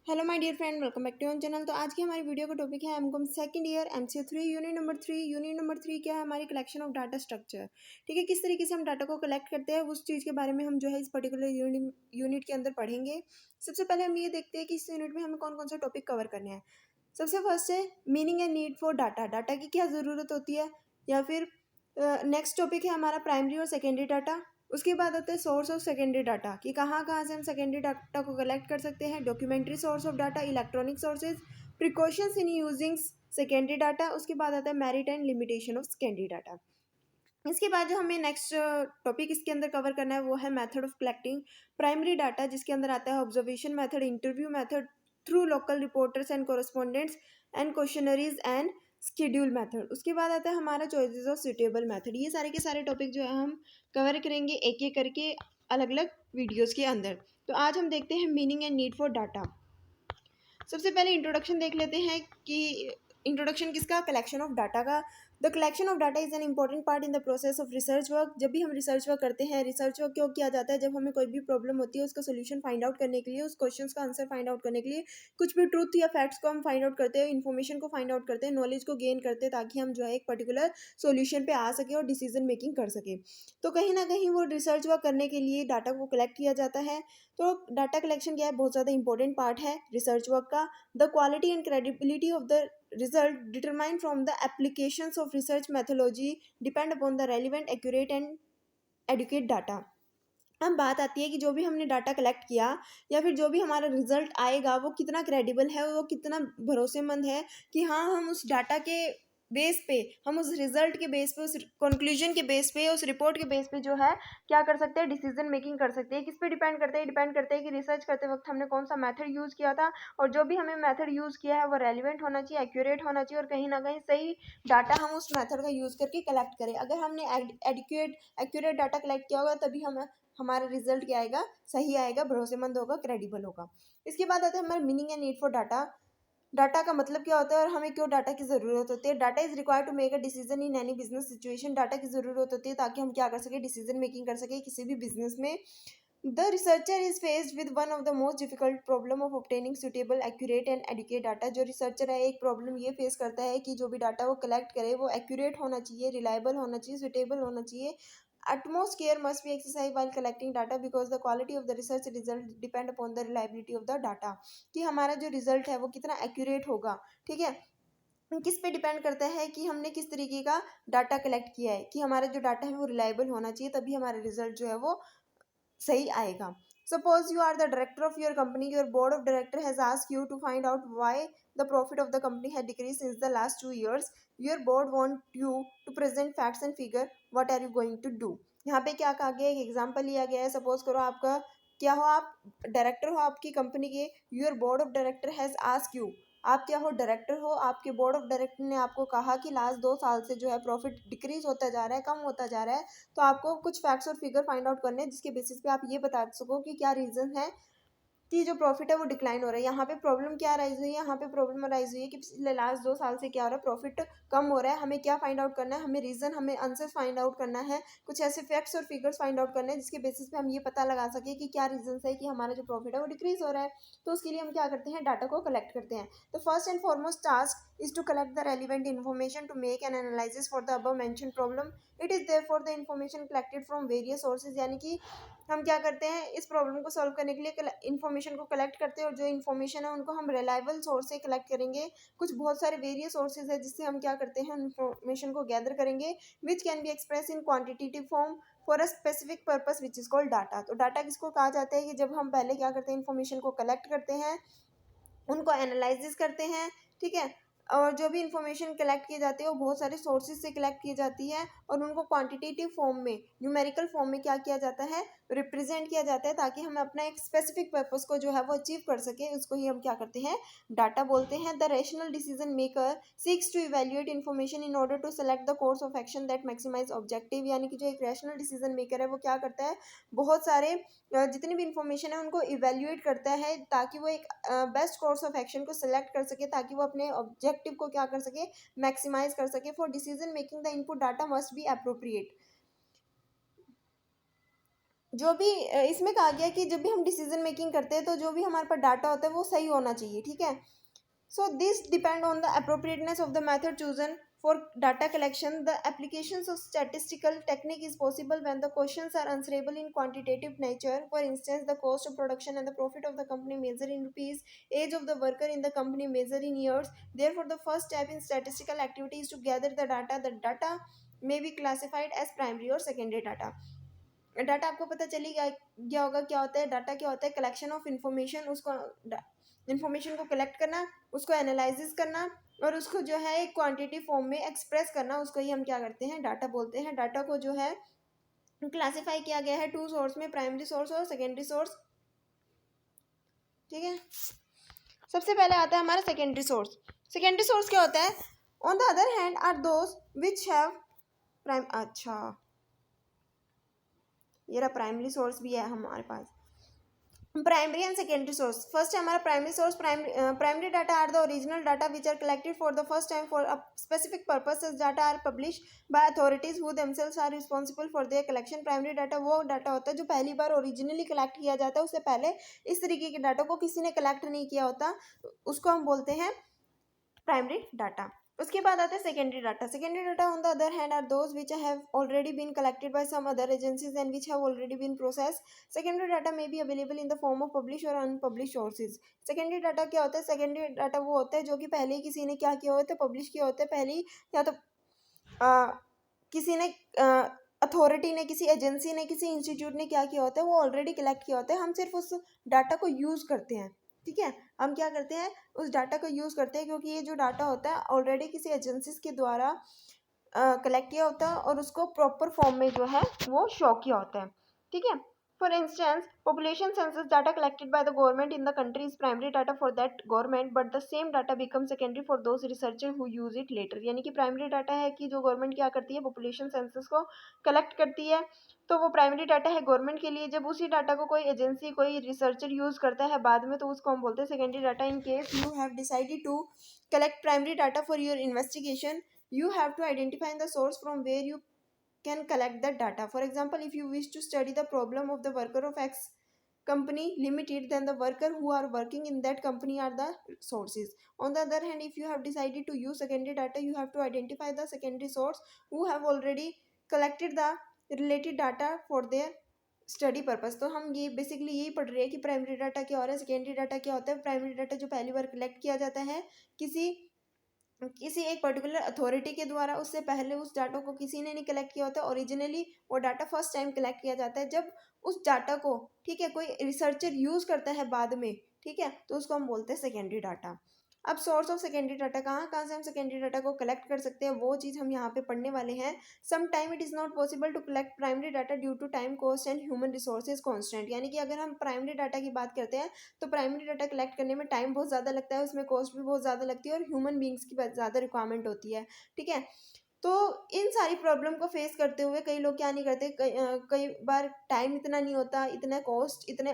Hello my dear friend, welcome back to on channel. तो आज की हमारी वीडियो का टॉपिक है MCom second year MCA 3 unit number 3 क्या है? हमारी कलेक्शन ऑफ डाटा स्ट्रक्चर। ठीक है, किस तरीके से हम डाटा को कलेक्ट करते हैं उस चीज़ के बारे में हम जो है इस पर्टिकुलर यूनिट के अंदर पढ़ेंगे। सबसे पहले हम ये देखते हैं कि इस यूनिट में हमें कौन कौन सा टॉपिक कवर करने हैं। सबसे फर्स्ट है meaning and need for data. Data की क्या ज़रूरत होती है, या फिर नेक्स्ट टॉपिक है हमारा प्राइमरी और सेकेंडरी डाटा। उसके बाद आता है सोर्स ऑफ सेकेंडरी डाटा कि कहाँ कहाँ से हम सेकेंडरी डाटा को कलेक्ट कर सकते हैं। Documentary source of data, electronic sources, precautions in using secondary data. उसके बाद आता है merit and limitation of secondary data. इसके बाद जो हमें नेक्स्ट टॉपिक इसके अंदर कवर करना है वो है method of collecting primary data, जिसके अंदर आता है observation method, interview method through local reporters and correspondents and questionnaires and schedule method. उसके बाद आता है हमारा चॉइसेस ऑफ सुटेबल मेथड। ये सारे के सारे टॉपिक जो है हम कवर करेंगे एक एक करके अलग अलग वीडियोज़ के अंदर। तो आज हम देखते हैं meaning and need for data. सबसे पहले इंट्रोडक्शन देख लेते हैं कि इंट्रोडक्शन किसका? कलेक्शन ऑफ डाटा का। The collection of data is an important part in the process of research work. जब भी हम रिसर्च वर्क करते हैं, रिसर्च वर्क क्यों किया जाता है? जब हमें कोई भी प्रॉब्लम होती है उसका सोल्यूशन फाइंड आउट करने के लिए, उस क्वेश्चन का आंसर फाइंड आउट करने के लिए, कुछ भी ट्रूथ या फैक्ट्स को हम फाइंड आउट करते हैं, इन्फॉर्मेशन को फाइंड आउट करते हैं, नॉलेज को गेन करते हैं, ताकि हम जो है एक पर्टिकुलर सोल्यूशन पे आ सके और डिसीजन मेकिंग कर सके। तो कहीं ना कहीं वो रिसर्च वर्क करने के लिए डाटा को कलेक्ट किया जाता है। तो डाटा कलेक्शन क्या है? बहुत ज़्यादा इंपॉर्टेंट पार्ट है रिसर्च वर्क का। The quality and credibility of the result determined from the applications of research methodology depend upon the relevant, accurate and adequate data। अब बात आती है कि जो भी हमने डाटा कलेक्ट किया या फिर जो भी हमारा रिजल्ट आएगा वो कितना क्रेडिबल है, वो कितना भरोसेमंद है कि हाँ हम उस डाटा के बेस पे, हम उस रिजल्ट के बेस पे, उस कंक्लूजन के बेस पे, उस रिपोर्ट के बेस पे जो है क्या कर सकते हैं? डिसीजन मेकिंग कर सकते हैं। किस पे डिपेंड करते हैं? डिपेंड करते हैं कि रिसर्च करते वक्त हमने कौन सा मेथड यूज़ किया था, और जो भी हमें मेथड यूज़ किया है वो रेलिवेंट होना चाहिए, एक्यूरेट होना चाहिए, और कहीं ना कहीं सही डाटा हम उस मेथड का यूज़ करके कलेक्ट करें। अगर हमने एक्यूरेट डाटा कलेक्ट किया होगा तभी हम हमारा रिजल्ट क्या आएगा? सही आएगा, भरोसेमंद होगा, क्रेडिबल होगा। इसके बाद आता है हमारा meaning and need for data. Data का मतलब क्या होता है और हमें क्यों डाटा की ज़रूरत होती है? Data is required to make a decision in any business situation. Data की ज़रूरत होती है ताकि हम क्या कर सके? डिसीजन मेकिंग कर सके किसी भी बिजनेस में। The researcher is faced with one of the most difficult problem of obtaining suitable, accurate and adequate data. जो रिसर्चर है एक प्रॉब्लम ये फेस करता है कि जो भी डाटा वो कलेक्ट करे वो एक्यूरेट होना चाहिए, रिलायबल होना चाहिए, सुटेबल होना चाहिए। Utmost care must be exercised while collecting data because the quality of the research result depend upon the reliability of the data। कि हमारा जो रिजल्ट है वो कितना एक्यूरेट होगा। ठीक है, किस पे डिपेंड करता है कि हमने किस तरीके का डाटा कलेक्ट किया है, कि हमारा जो डाटा है वो रिलायबल होना चाहिए, तभी हमारा रिजल्ट जो है वो सही आएगा। Suppose you are the director of your company, your board of director has asked you to find out why the profit of the company had decrease since the last 2 years। Your board want you to present facts and figure, what are you going to do? यहाँ पे क्या कहा गया? एक example लिया गया है। Suppose करो आपका क्या हो, आप डायरेक्टर हो आपकी कंपनी के, your board of director has asked you, आप क्या हो? डायरेक्टर हो, आपके बोर्ड ऑफ डायरेक्टर ने आपको कहा कि लास्ट 2 साल से जो है प्रॉफिट डिक्रीज होता जा रहा है, कम होता जा रहा है। तो आपको कुछ फैक्ट्स और फिगर फाइंड आउट करने हैं जिसके बेसिस पे आप ये बता सको कि क्या रीज़न है कि जो प्रॉफिट है वो डिक्लाइन हो रहा है। यहाँ पे प्रॉब्लम क्या राइज हुई है? यहाँ पे प्रॉब्लम राइज हुई है कि पिछले लास्ट 2 साल से क्या हो रहा है? प्रॉफिट कम हो रहा है। हमें क्या फाइंड आउट करना है? हमें रीज़न, हमें आंसर फाइंड आउट करना है, कुछ ऐसे फैक्ट्स और फिगर्स फाइंड आउट करने हैं जिसके बेसिस पे हम ये पता लगा सके कि क्या रीजन है कि हमारा जो प्रॉफिट है वो डिक्रीज हो रहा है। तो उसके लिए हम क्या करते हैं? डाटा को कलेक्ट करते हैं। तो first and foremost task is to collect the relevant information to make an analysis for the above mentioned problem। It is therefore the information collected from various sources। यानी कि हम क्या करते हैं? इस प्रॉब्लम को सॉल्व करने के लिए इन्फॉर्मेशन को कलेक्ट करते हैं, और जो इन्फॉर्मेशन है उनको हम रिलायबल सोर्स से कलेक्ट करेंगे। कुछ बहुत सारे वेरियस सोर्सेज है जिससे हम क्या करते हैं? इन्फॉर्मेशन को गैदर करेंगे, which can be express in quantitative form for a specific purpose which is called data. तो डाटा किसको कहा जाता है? कि जब हम पहले क्या करते हैं? इन्फॉर्मेशन को कलेक्ट करते हैं, उनको एनालिसिस करते हैं। ठीक है, और जो भी इंफॉर्मेशन कलेक्ट की जाती है वो बहुत सारे सोर्सेज से कलेक्ट की जाती है, और उनको क्वांटिटेटिव फॉर्म में, न्यूमेरिकल फॉर्म में क्या किया जाता है? रिप्रेजेंट किया जाता है, ताकि हम अपना एक स्पेसिफिक पर्पस को जो है वो अचीव कर सके। उसको ही हम क्या करते हैं? डाटा बोलते हैं। The rational decision maker seeks to evaluate information in order to select the course of action that maximise objective. यानी कि जो एक रैशनल डिसीजन मेकर है वो क्या करता है? बहुत सारे जितनी भी इंफॉर्मेशन है उनको इवेल्युएट करता है ताकि वो एक बेस्ट कोर्स ऑफ एक्शन को सिलेक्ट कर सके, ताकि वो अपने ऑब्जेक्टिव को क्या कर सके? मैक्सिमाइज कर सके। For decision making the input data must be appropriate. जो भी इसमें कहा गया कि जब भी हम डिसीजन मेकिंग करते हैं तो जो भी हमारे पास डाटा होता है वो सही होना चाहिए, ठीक है। So this depend on the appropriateness of the method chosen for data collection. The applications of statistical technique is possible when the questions are answerable in quantitative nature. For instance, the cost of production and the profit of the company measured in rupees, age of the worker in the company measured in years. Therefore, the first step in statistical activity is to gather the data. The data may be classified as primary or secondary data. Data आपको पता चली गया होगा क्या होता है। Data क्या होता है? कलेक्शन ऑफ इंफॉर्मेशन, उसको इंफॉर्मेशन को कलेक्ट करना, उसको एनालिसिस करना और उसको जो है एक क्वांटिटी फॉर्म में एक्सप्रेस करना, उसको ही हम क्या करते हैं? डाटा बोलते हैं। डाटा को जो है क्लासिफाई किया गया है टू सोर्स में, प्राइमरी सोर्स और सेकेंडरी सोर्स, ठीक है। सबसे पहले आता है हमारा सेकेंडरी सोर्स। सेकेंडरी सोर्स क्या होता है? On the other hand are those which have prime, अच्छा ये रहा, प्राइमरी सोर्स भी है हमारे पास। Primary and secondary source. First है हमारा primary source. Primary data are the original data which are collected for the first time for a specific purpose. Data are publish by authorities who themselves are responsible for their collection. Primary data वो data होता है जो पहली बार originally collect किया जाता है, उससे पहले इस तरीके के डाटा को किसी ने कलेक्ट नहीं किया होता, उसको हम बोलते हैं प्राइमरी डाटा। उसके बाद आता है secondary data. Secondary data on the other hand are those which have already been collected by some other agencies and which have already been process. Secondary data may be available in the form of publish और unpublish sources. Secondary data क्या होता है? Secondary data वो होता है जो कि पहले ही किसी ने क्या किया होता है? पब्लिश किया होता है पहले ही, या तो किसी ने अथॉरिटी ने, किसी एजेंसी ने, किसी इंस्टीट्यूट ने क्या किया होता है? वो ऑलरेडी कलेक्ट किया होता है। हम सिर्फ उस डाटा को यूज़ करते हैं, ठीक है। हम क्या करते हैं? उस डाटा को यूज़ करते हैं, क्योंकि ये जो डाटा होता है ऑलरेडी किसी एजेंसीज के द्वारा कलेक्ट किया होता है और उसको प्रॉपर फॉर्म में जो है वो शो किया होता है, ठीक है। For instance, population census data collected by the government in the country is primary data for that government, but the same data becomes secondary for those researchers who use it later। यानी कि primary data है कि जो government क्या करती है? Population census को collect करती है, तो वो प्राइमरी डाटा है गवर्नमेंट के लिए। जब उसी डाटा को कोई एजेंसी, कोई रिसर्चर यूज़ करता है बाद में, तो उसको हम बोलते हैं secondary data. In case you have decided to collect primary data for your investigation, you have to identify the source from where you can collect that data. For example, if you wish to study the problem of the worker of X company limited, then the worker who are working in that company are the sources. On the other hand, if you have decided to use secondary data, you have to identify the secondary source who have already collected the related data for their study purpose. तो हम ये basically यही पढ़ रहे हैं कि primary data क्या हो रहा है, सेकेंडरी डाटा क्या होता है। प्राइमरी डाटा जो पहली बार कलेक्ट किया जाता है किसी किसी एक पर्टिकुलर अथॉरिटी के द्वारा, उससे पहले उस डाटा को किसी ने नहीं कलेक्ट किया होता। ओरिजिनली वो डाटा फर्स्ट टाइम कलेक्ट किया जाता है जब उस डाटा को, ठीक है, कोई रिसर्चर यूज़ करता है बाद में, ठीक है, तो उसको हम बोलते हैं सेकेंडरी डाटा। अब सोर्स ऑफ सेकेंडरी डाटा, कहाँ कहाँ से हम सेकेंडरी डाटा को कलेक्ट कर सकते हैं, वो चीज़ हम यहाँ पे पढ़ने वाले हैं। Some time it is not possible to collect primary data due to time, cost and human resources constant. यानी कि अगर हम प्राइमरी डाटा की बात करते हैं तो प्राइमरी डाटा कलेक्ट करने में टाइम बहुत ज़्यादा लगता है, उसमें कॉस्ट भी बहुत ज़्यादा लगती है और ह्यूमन बींग्स की ज़्यादा रिक्वायरमेंट होती है, ठीक है। तो इन सारी प्रॉब्लम को फेस करते हुए कई लोग क्या नहीं करते, कई बार टाइम इतना नहीं होता, इतना कॉस्ट, इतने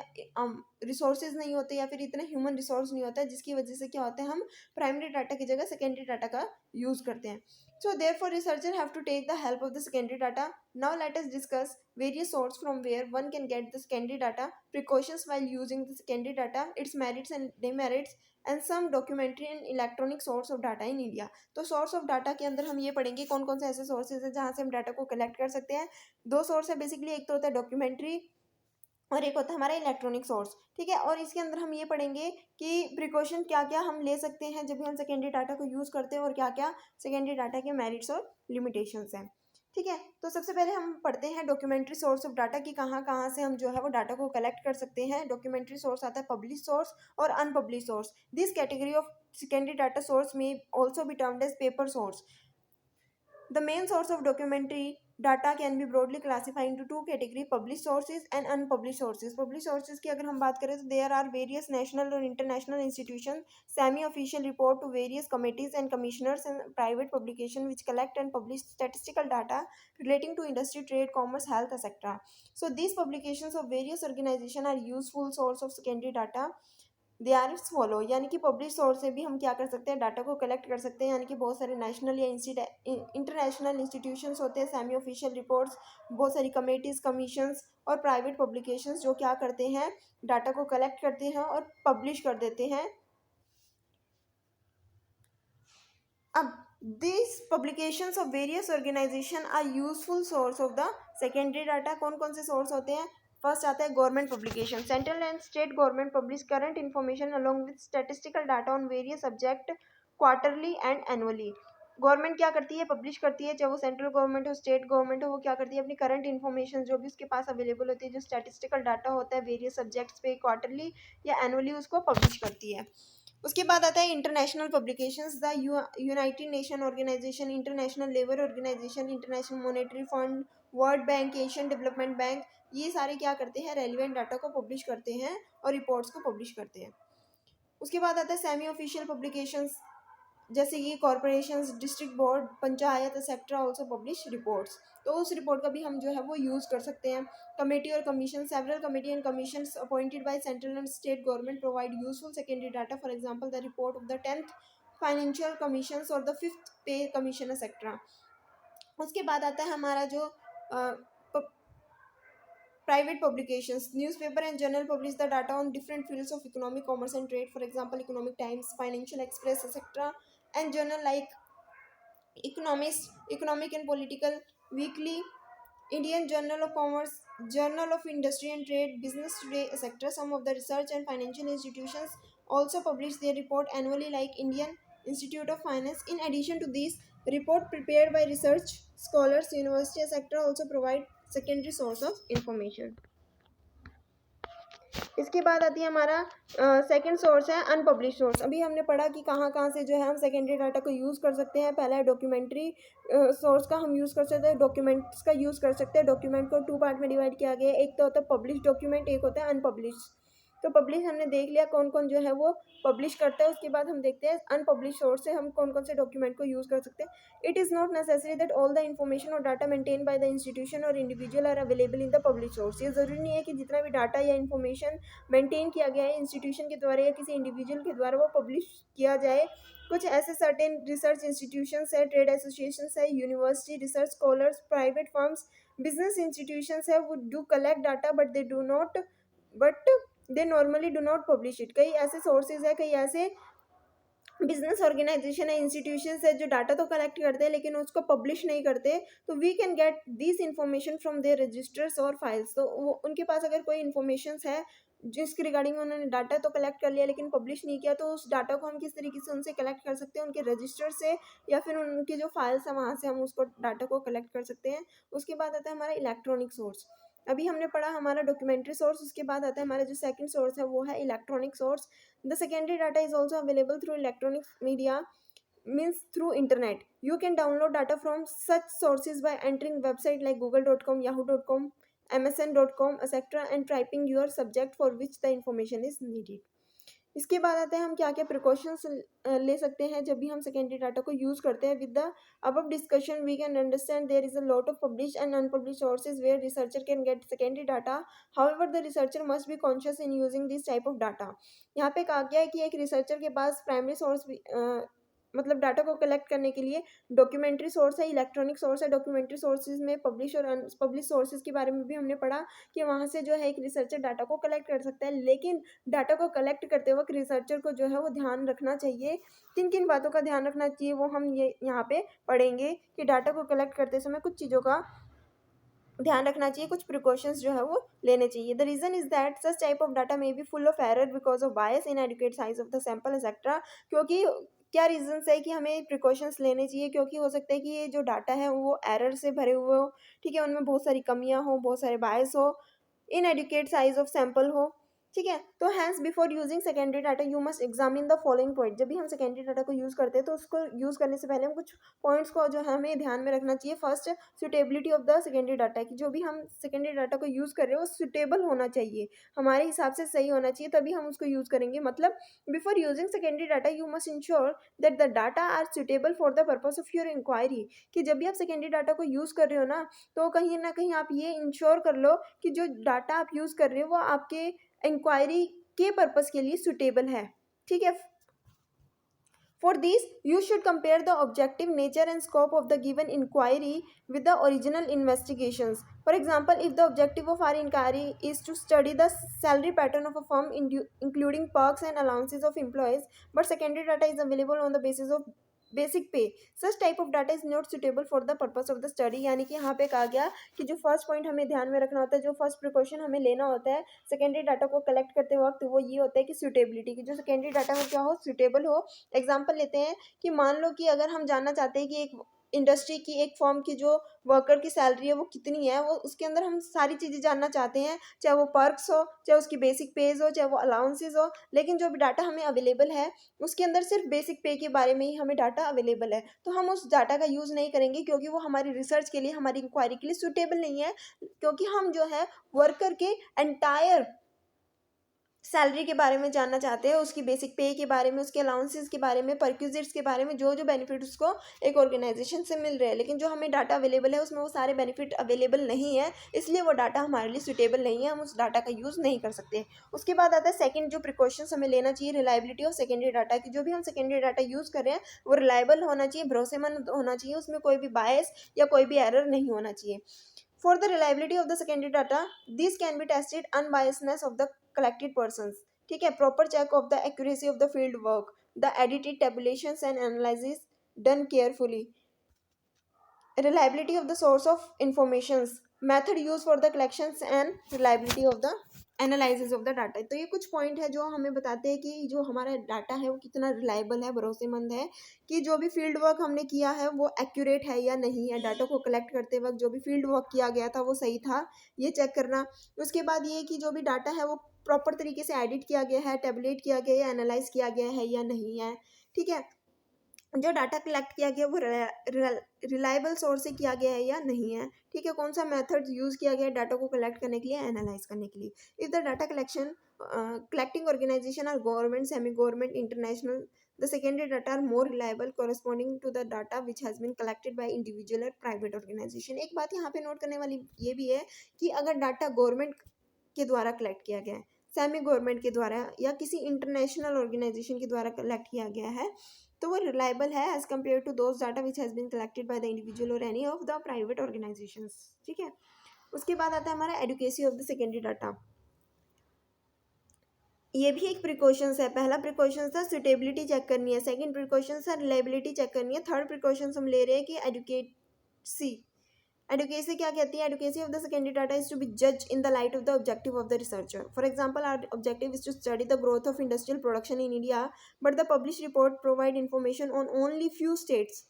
रिसोर्सेज नहीं होते, या फिर इतना ह्यूमन रिसोर्स नहीं होता, जिसकी वजह से क्या होता है, हम प्राइमरी डाटा की जगह सेकेंडरी डाटा का यूज़ करते हैं। So therefore researcher have to take the help of the secondary data. Now let us discuss various sources from where one can get the secondary data, precautions while using the secondary data, its merits and demerits, and some documentary and electronic source of data in India. तो source of data के अंदर हम ये पढ़ेंगे कौन कौन से ऐसे सोर्सेज है जहाँ से हम डाटा को कलेक्ट कर सकते हैं। दो सोर्स है बेसिकली, एक तो होता है डॉक्यूमेंट्री और एक होता है हमारा इलेक्ट्रॉनिक सोर्स, ठीक है। और इसके अंदर हम ये पढ़ेंगे कि प्रिकॉशन क्या क्या हम ले सकते हैं जब भी हम सेकेंडरी डाटा को यूज़ करते हैं और क्या क्या सेकेंडरी डाटा के मेरिट्स और लिमिटेशंस हैं, ठीक है। तो सबसे पहले हम पढ़ते हैं डॉक्यूमेंट्री सोर्स ऑफ डाटा की कहाँ कहाँ से हम जो है वो डाटा को कलेक्ट कर सकते हैं। डॉक्यूमेंट्री सोर्स आता है पब्लिश सोर्स और unpublish source. This category of secondary data source may also be termed as paper source. The main source of documentary data can be broadly classified into two categories, published sources and unpublished sources. Published sources की अगर हम बात करें तो there are various national और international institutions, semi-official report to various committees and commissioners and private publication which collect and publish statistical data relating to industry, trade, commerce, health, etc. So these publications of various organizations are useful source of secondary data. They are its follow, यानी कि publish source से भी हम क्या कर सकते हैं, data को कलेक्ट कर सकते हैं। यानी कि बहुत सारे नेशनल या इंटरनेशनल इंस्टीट्यूशंस होते हैं, सेमी ऑफिशियल रिपोर्ट्स, बहुत सारी कमेटीज, कमीशंस और प्राइवेट पब्लिकेशंस जो क्या करते हैं, डाटा को कलेक्ट करते हैं और पब्लिश कर देते हैं। अब these publications of various organization are useful source of the secondary data। कौन कौन से सोर्स होते हैं? फर्स्ट आता है government publication. Central and state government publish current information along with statistical data on various subject quarterly and annually. Government क्या करती है, पब्लिश करती है, चाहे वो सेंट्रल गवर्नमेंट हो, स्टेट गवर्नमेंट हो, वो क्या करती है, अपनी करंट इन्फॉर्मेशन जो भी उसके पास अवेलेबल होती है, जो स्टैटिस्टिकल डाटा होता है वेरियस सब्जेक्ट्स पे क्वार्टरली या एनुअली उसको पब्लिश करती है। उसके बाद आता है international publications. The United Nation Organization, International Labour Organization, International Monetary Fund, World Bank, Asian Development Bank, ये सारे क्या करते हैं, रेलिवेंट डाटा को पब्लिश करते हैं और रिपोर्ट्स को पब्लिश करते हैं। उसके बाद आता है सेमी ऑफिशियल पब्लिकेशंस, जैसे कि corporations, district board, panchayat etcetera also publish reports. तो उस रिपोर्ट का भी हम जो है वो यूज़ कर सकते हैं। कमेटी और commission, several committee and commissions appointed by central and state government provide useful secondary data, for example the report of the 10th financial commissions और द 5th पे कमीशन एक्सेट्रा। उसके बाद आता है हमारा जो private publications, newspaper and journal publish the data on different fields of economy, commerce and trade, for example economic times, financial express etc. And journal like economist, economic and political weekly, Indian Journal of Commerce, Journal of Industry and Trade, Business Today etc. Some of the research and financial institutions also publish their report annually like Indian Institute of Finance. In addition to these, report prepared by research scholars, university etc. also provide secondary source of information. इसके बाद आती है हमारा second source है unpublish source. अभी हमने पढ़ा कि कहाँ कहाँ से जो है हम सेकेंडरी डाटा को यूज़ कर सकते हैं। पहला है डॉक्यूमेंट्री सोर्स का हम यूज़ कर सकते हैं, डॉक्यूमेंट्स का यूज़ कर सकते हैं। डॉक्यूमेंट को 2 पार्ट में डिवाइड किया गया है, एक तो होता है पब्लिश डॉक्यूमेंट, एक होता है अनपब्लिश। तो पब्लिश हमने देख लिया कौन कौन जो है वो पब्लिश करता है। उसके बाद हम देखते हैं अनपब्लिश सोर्स से हम कौन कौन से डॉक्यूमेंट को यूज़ कर सकते हैं। It is not necessary that all the information or data maintain by the institution or individual are available in the publish source. ये ज़रूरी नहीं है कि जितना भी डाटा या इन्फॉर्मेशन मेंटेन किया गया है इंस्टीट्यूशन के द्वारा या किसी इंडिविजुअल के द्वारा वो पब्लिश किया जाए। कुछ ऐसे सर्टेन रिसर्च इंस्टीट्यूशंस है, ट्रेड एसोसिएशंस है, university, research scholars, private firms, business institutions है, वो do collect data but they normally do not publish it. कई ऐसे सोर्सेज है, कई ऐसे बिजनेस ऑर्गेनाइजेशन है, इंस्टीट्यूशंस है जो डाटा तो कलेक्ट करते हैं लेकिन उसको पब्लिश नहीं करते। तो we can get this information from their registers और फाइल्स। तो वो उनके पास अगर कोई इन्फॉर्मेशन है जिसके रिगार्डिंग उन्होंने डाटा तो कलेक्ट कर लिया लेकिन पब्लिश नहीं किया, तो उस डाटा को हम किस तरीके से उनसे कलेक्ट कर सकते हैं, उनके रजिस्टर से या फिर उनकी जो फाइल्स है वहाँ से हम उसको डाटा को कलेक्ट कर सकते हैं। उसके बाद आता है हमारा इलेक्ट्रॉनिक सोर्स। अभी हमने पढ़ा हमारा डॉक्यूमेंट्री सोर्स, उसके बाद आता है हमारा जो सेकंड सोर्स है वो है electronic source. The secondary data is also available through electronic media, means through internet. You can download data from such sources by entering website like google.com, yahoo.com, msn.com etc. and typing your subject for which the information is needed. इसके बाद आते हैं हम क्या क्या precautions ले सकते हैं जब भी हम सेकेंडरी डाटा को यूज़ करते हैं। With the above discussion we can understand there is a lot of published and unpublished sources where researcher can get secondary data. However, the researcher must be conscious in using this type of data. यहाँ पे कहा गया है कि एक researcher के पास primary source मतलब data को कलेक्ट करने के लिए डॉक्यूमेंट्री सोर्स है, इलेक्ट्रॉनिक सोर्स है। डॉक्यूमेंट्री सोर्सेज में पब्लिश और अनपब्लिश सोर्सेज के बारे में भी हमने पढ़ा कि वहाँ से जो है एक रिसर्चर डाटा को कलेक्ट कर सकता है। लेकिन डाटा को कलेक्ट करते वक्त रिसर्चर को जो है वो ध्यान रखना चाहिए। किन किन बातों का ध्यान रखना चाहिए वो हम ये यहाँ पे पढ़ेंगे कि डाटा को कलेक्ट करते समय कुछ चीज़ों का ध्यान रखना चाहिए, कुछ प्रिकॉशंस जो है वो लेने चाहिए। The reason is that such type of data may be full of error because of bias, inadequate size of the sample etcetera. क्योंकि क्या रीजंस है कि हमें प्रिकॉशंस लेने चाहिए, क्योंकि हो सकता है कि ये जो डाटा है वो एरर से भरे हुए हो, ठीक है, उनमें बहुत सारी कमियां हो, बहुत सारे बायस हो, इनएडिक्वेट साइज ऑफ सैंपल हो, ठीक है। तो hence before using secondary data you must examine the following point. जब भी हम सेकेंडरी डाटा को यूज़ करते हैं तो उसको यूज़ करने से पहले हम कुछ पॉइंट्स को जो है हमें ध्यान में रखना चाहिए। First, suitability of the secondary data, कि जो भी हम सेकेंडरी डाटा को यूज़ कर रहे हैं वो सुटेबल होना चाहिए, हमारे हिसाब से सही होना चाहिए, तभी हम उसको यूज़ करेंगे। मतलब before using secondary data you must ensure that the data are suitable for the purpose of your inquiry. कि जब भी आप सेकेंडरी डाटा को यूज़ कर रहे हो तो कहीं ना कहीं आप ये इंश्योर कर लो कि जो डाटा आप यूज़ कर रहे हो वो आपके इंक्वायरी के पर्पस के लिए सुटेबल है। ठीक है, for this you should compare the objective nature and scope of the given inquiry with the original investigations. For example, if the objective of our inquiry is to study the salary pattern of a firm including perks and allowances of employees, but secondary data is available on the basis of basic पे, such type of data is not suitable for the purpose of the study. यानी कि यहाँ पे कहा गया कि जो first point हमें ध्यान में रखना होता है, जो फर्स्ट प्रिकॉशन हमें लेना होता है सेकेंडरी डाटा को कलेक्ट करते वक्त, वो ये होता है कि सुटेबिलिटी की, जो सेकेंडरी डाटा हो क्या हो, सुटेबल हो। एग्जाम्पल लेते हैं कि मान लो कि अगर हम जानना चाहते हैं कि एक इंडस्ट्री की, एक फॉर्म की जो वर्कर की सैलरी है वो कितनी है, वो उसके अंदर हम सारी चीज़ें जानना चाहते हैं, चाहे वो पर्क्स हो, चाहे उसकी बेसिक पेज हो, चाहे वो अलाउंसेस हो, लेकिन जो भी डाटा हमें अवेलेबल है उसके अंदर सिर्फ बेसिक पे के बारे में ही हमें डाटा अवेलेबल है। तो हम उस डाटा का यूज़ नहीं करेंगे क्योंकि वो हमारी रिसर्च के लिए, हमारी इंक्वायरी के लिए सूटेबल नहीं है, क्योंकि हम जो है वर्कर के एंटायर सैलरी के बारे में जानना चाहते हैं, उसकी बेसिक पे के बारे में, उसके अलाउंसेस के बारे में, परक्यूजिट्स के बारे में, जो जो बेनिफिट उसको एक ऑर्गेनाइजेशन से मिल रहे हैं। लेकिन जो हमें डाटा अवेलेबल है उसमें वो सारे बेनिफिट अवेलेबल नहीं है, इसलिए वो डाटा हमारे लिए सुटेबल नहीं है, हम उस डाटा का यूज़ नहीं कर सकते। उसके बाद आता है सेकेंड जो प्रिकॉशंस हमें लेना चाहिए, रिलायबिलिटी ऑफ सेकेंडरी डाटा की। जो भी हम सेकेंडरी डाटा यूज़ कर रहे हैं वो रिलायबल होना चाहिए, भरोसेमंद होना चाहिए, उसमें कोई भी बायस या कोई भी एरर नहीं होना चाहिए। For the reliability of the secondary data, these can be tested unbiasedness of the collected persons. ठीक है, proper check of the accuracy of the field work, the edited tabulations and analysis done carefully, reliability of the source of informations, method used for the collections and reliability of the analysis of the data. तो ये कुछ point है जो हमें बताते हैं कि जो हमारा डाटा है वो कितना रिलायबल है, भरोसेमंद है, कि जो भी फील्ड वर्क हमने किया है वो एक्यूरेट है या नहीं है, डाटा को कलेक्ट करते वक्त जो भी फील्ड वर्क किया गया था वो सही था, ये चेक करना। उसके बाद ये कि जो भी डाटा है वो प्रॉपर तरीके से एडिट किया गया है, टेबलेट किया गया है या एनालाइज किया गया है या नहीं है। ठीक है, जो डाटा कलेक्ट किया गया वो रिलायबल सोर्स से किया गया है या नहीं है। ठीक है, कौन सा मेथड यूज़ किया गया है डाटा को कलेक्ट करने के लिए, एनालाइज करने के लिए। If the data collecting organisation are government, semi government, international, the secondary data are more reliable corresponding to the data which has been collected by individual or private organization। एक बात यहाँ पे नोट करने वाली ये भी है कि अगर डाटा गवर्नमेंट के द्वारा कलेक्ट किया गया है, सेमी गवर्नमेंट के द्वारा या किसी इंटरनेशनल ऑर्गेनाइजेशन के द्वारा कलेक्ट किया गया है, तो वो रिलायबल है as compare to those data which has been collected by the individual or any of the private organisations. ठीक है, उसके बाद आता है हमारा adequacy of the secondary data. ये भी एक प्रिकॉशंस है। पहला प्रिकॉशंस था सुटेबिलिटी चेक करनी है, सेकंड प्रिकॉशंस है रिलायबिलिटी चेक करनी है, थर्ड प्रिकॉशंस हम ले रहे हैं कि एडुकेसी क्या कहती है, adequacy of the secondary data is to be जज in the light of the objective of the researcher. For example, our objective is to study the growth of industrial production in India, but the publish report provide information on only few states.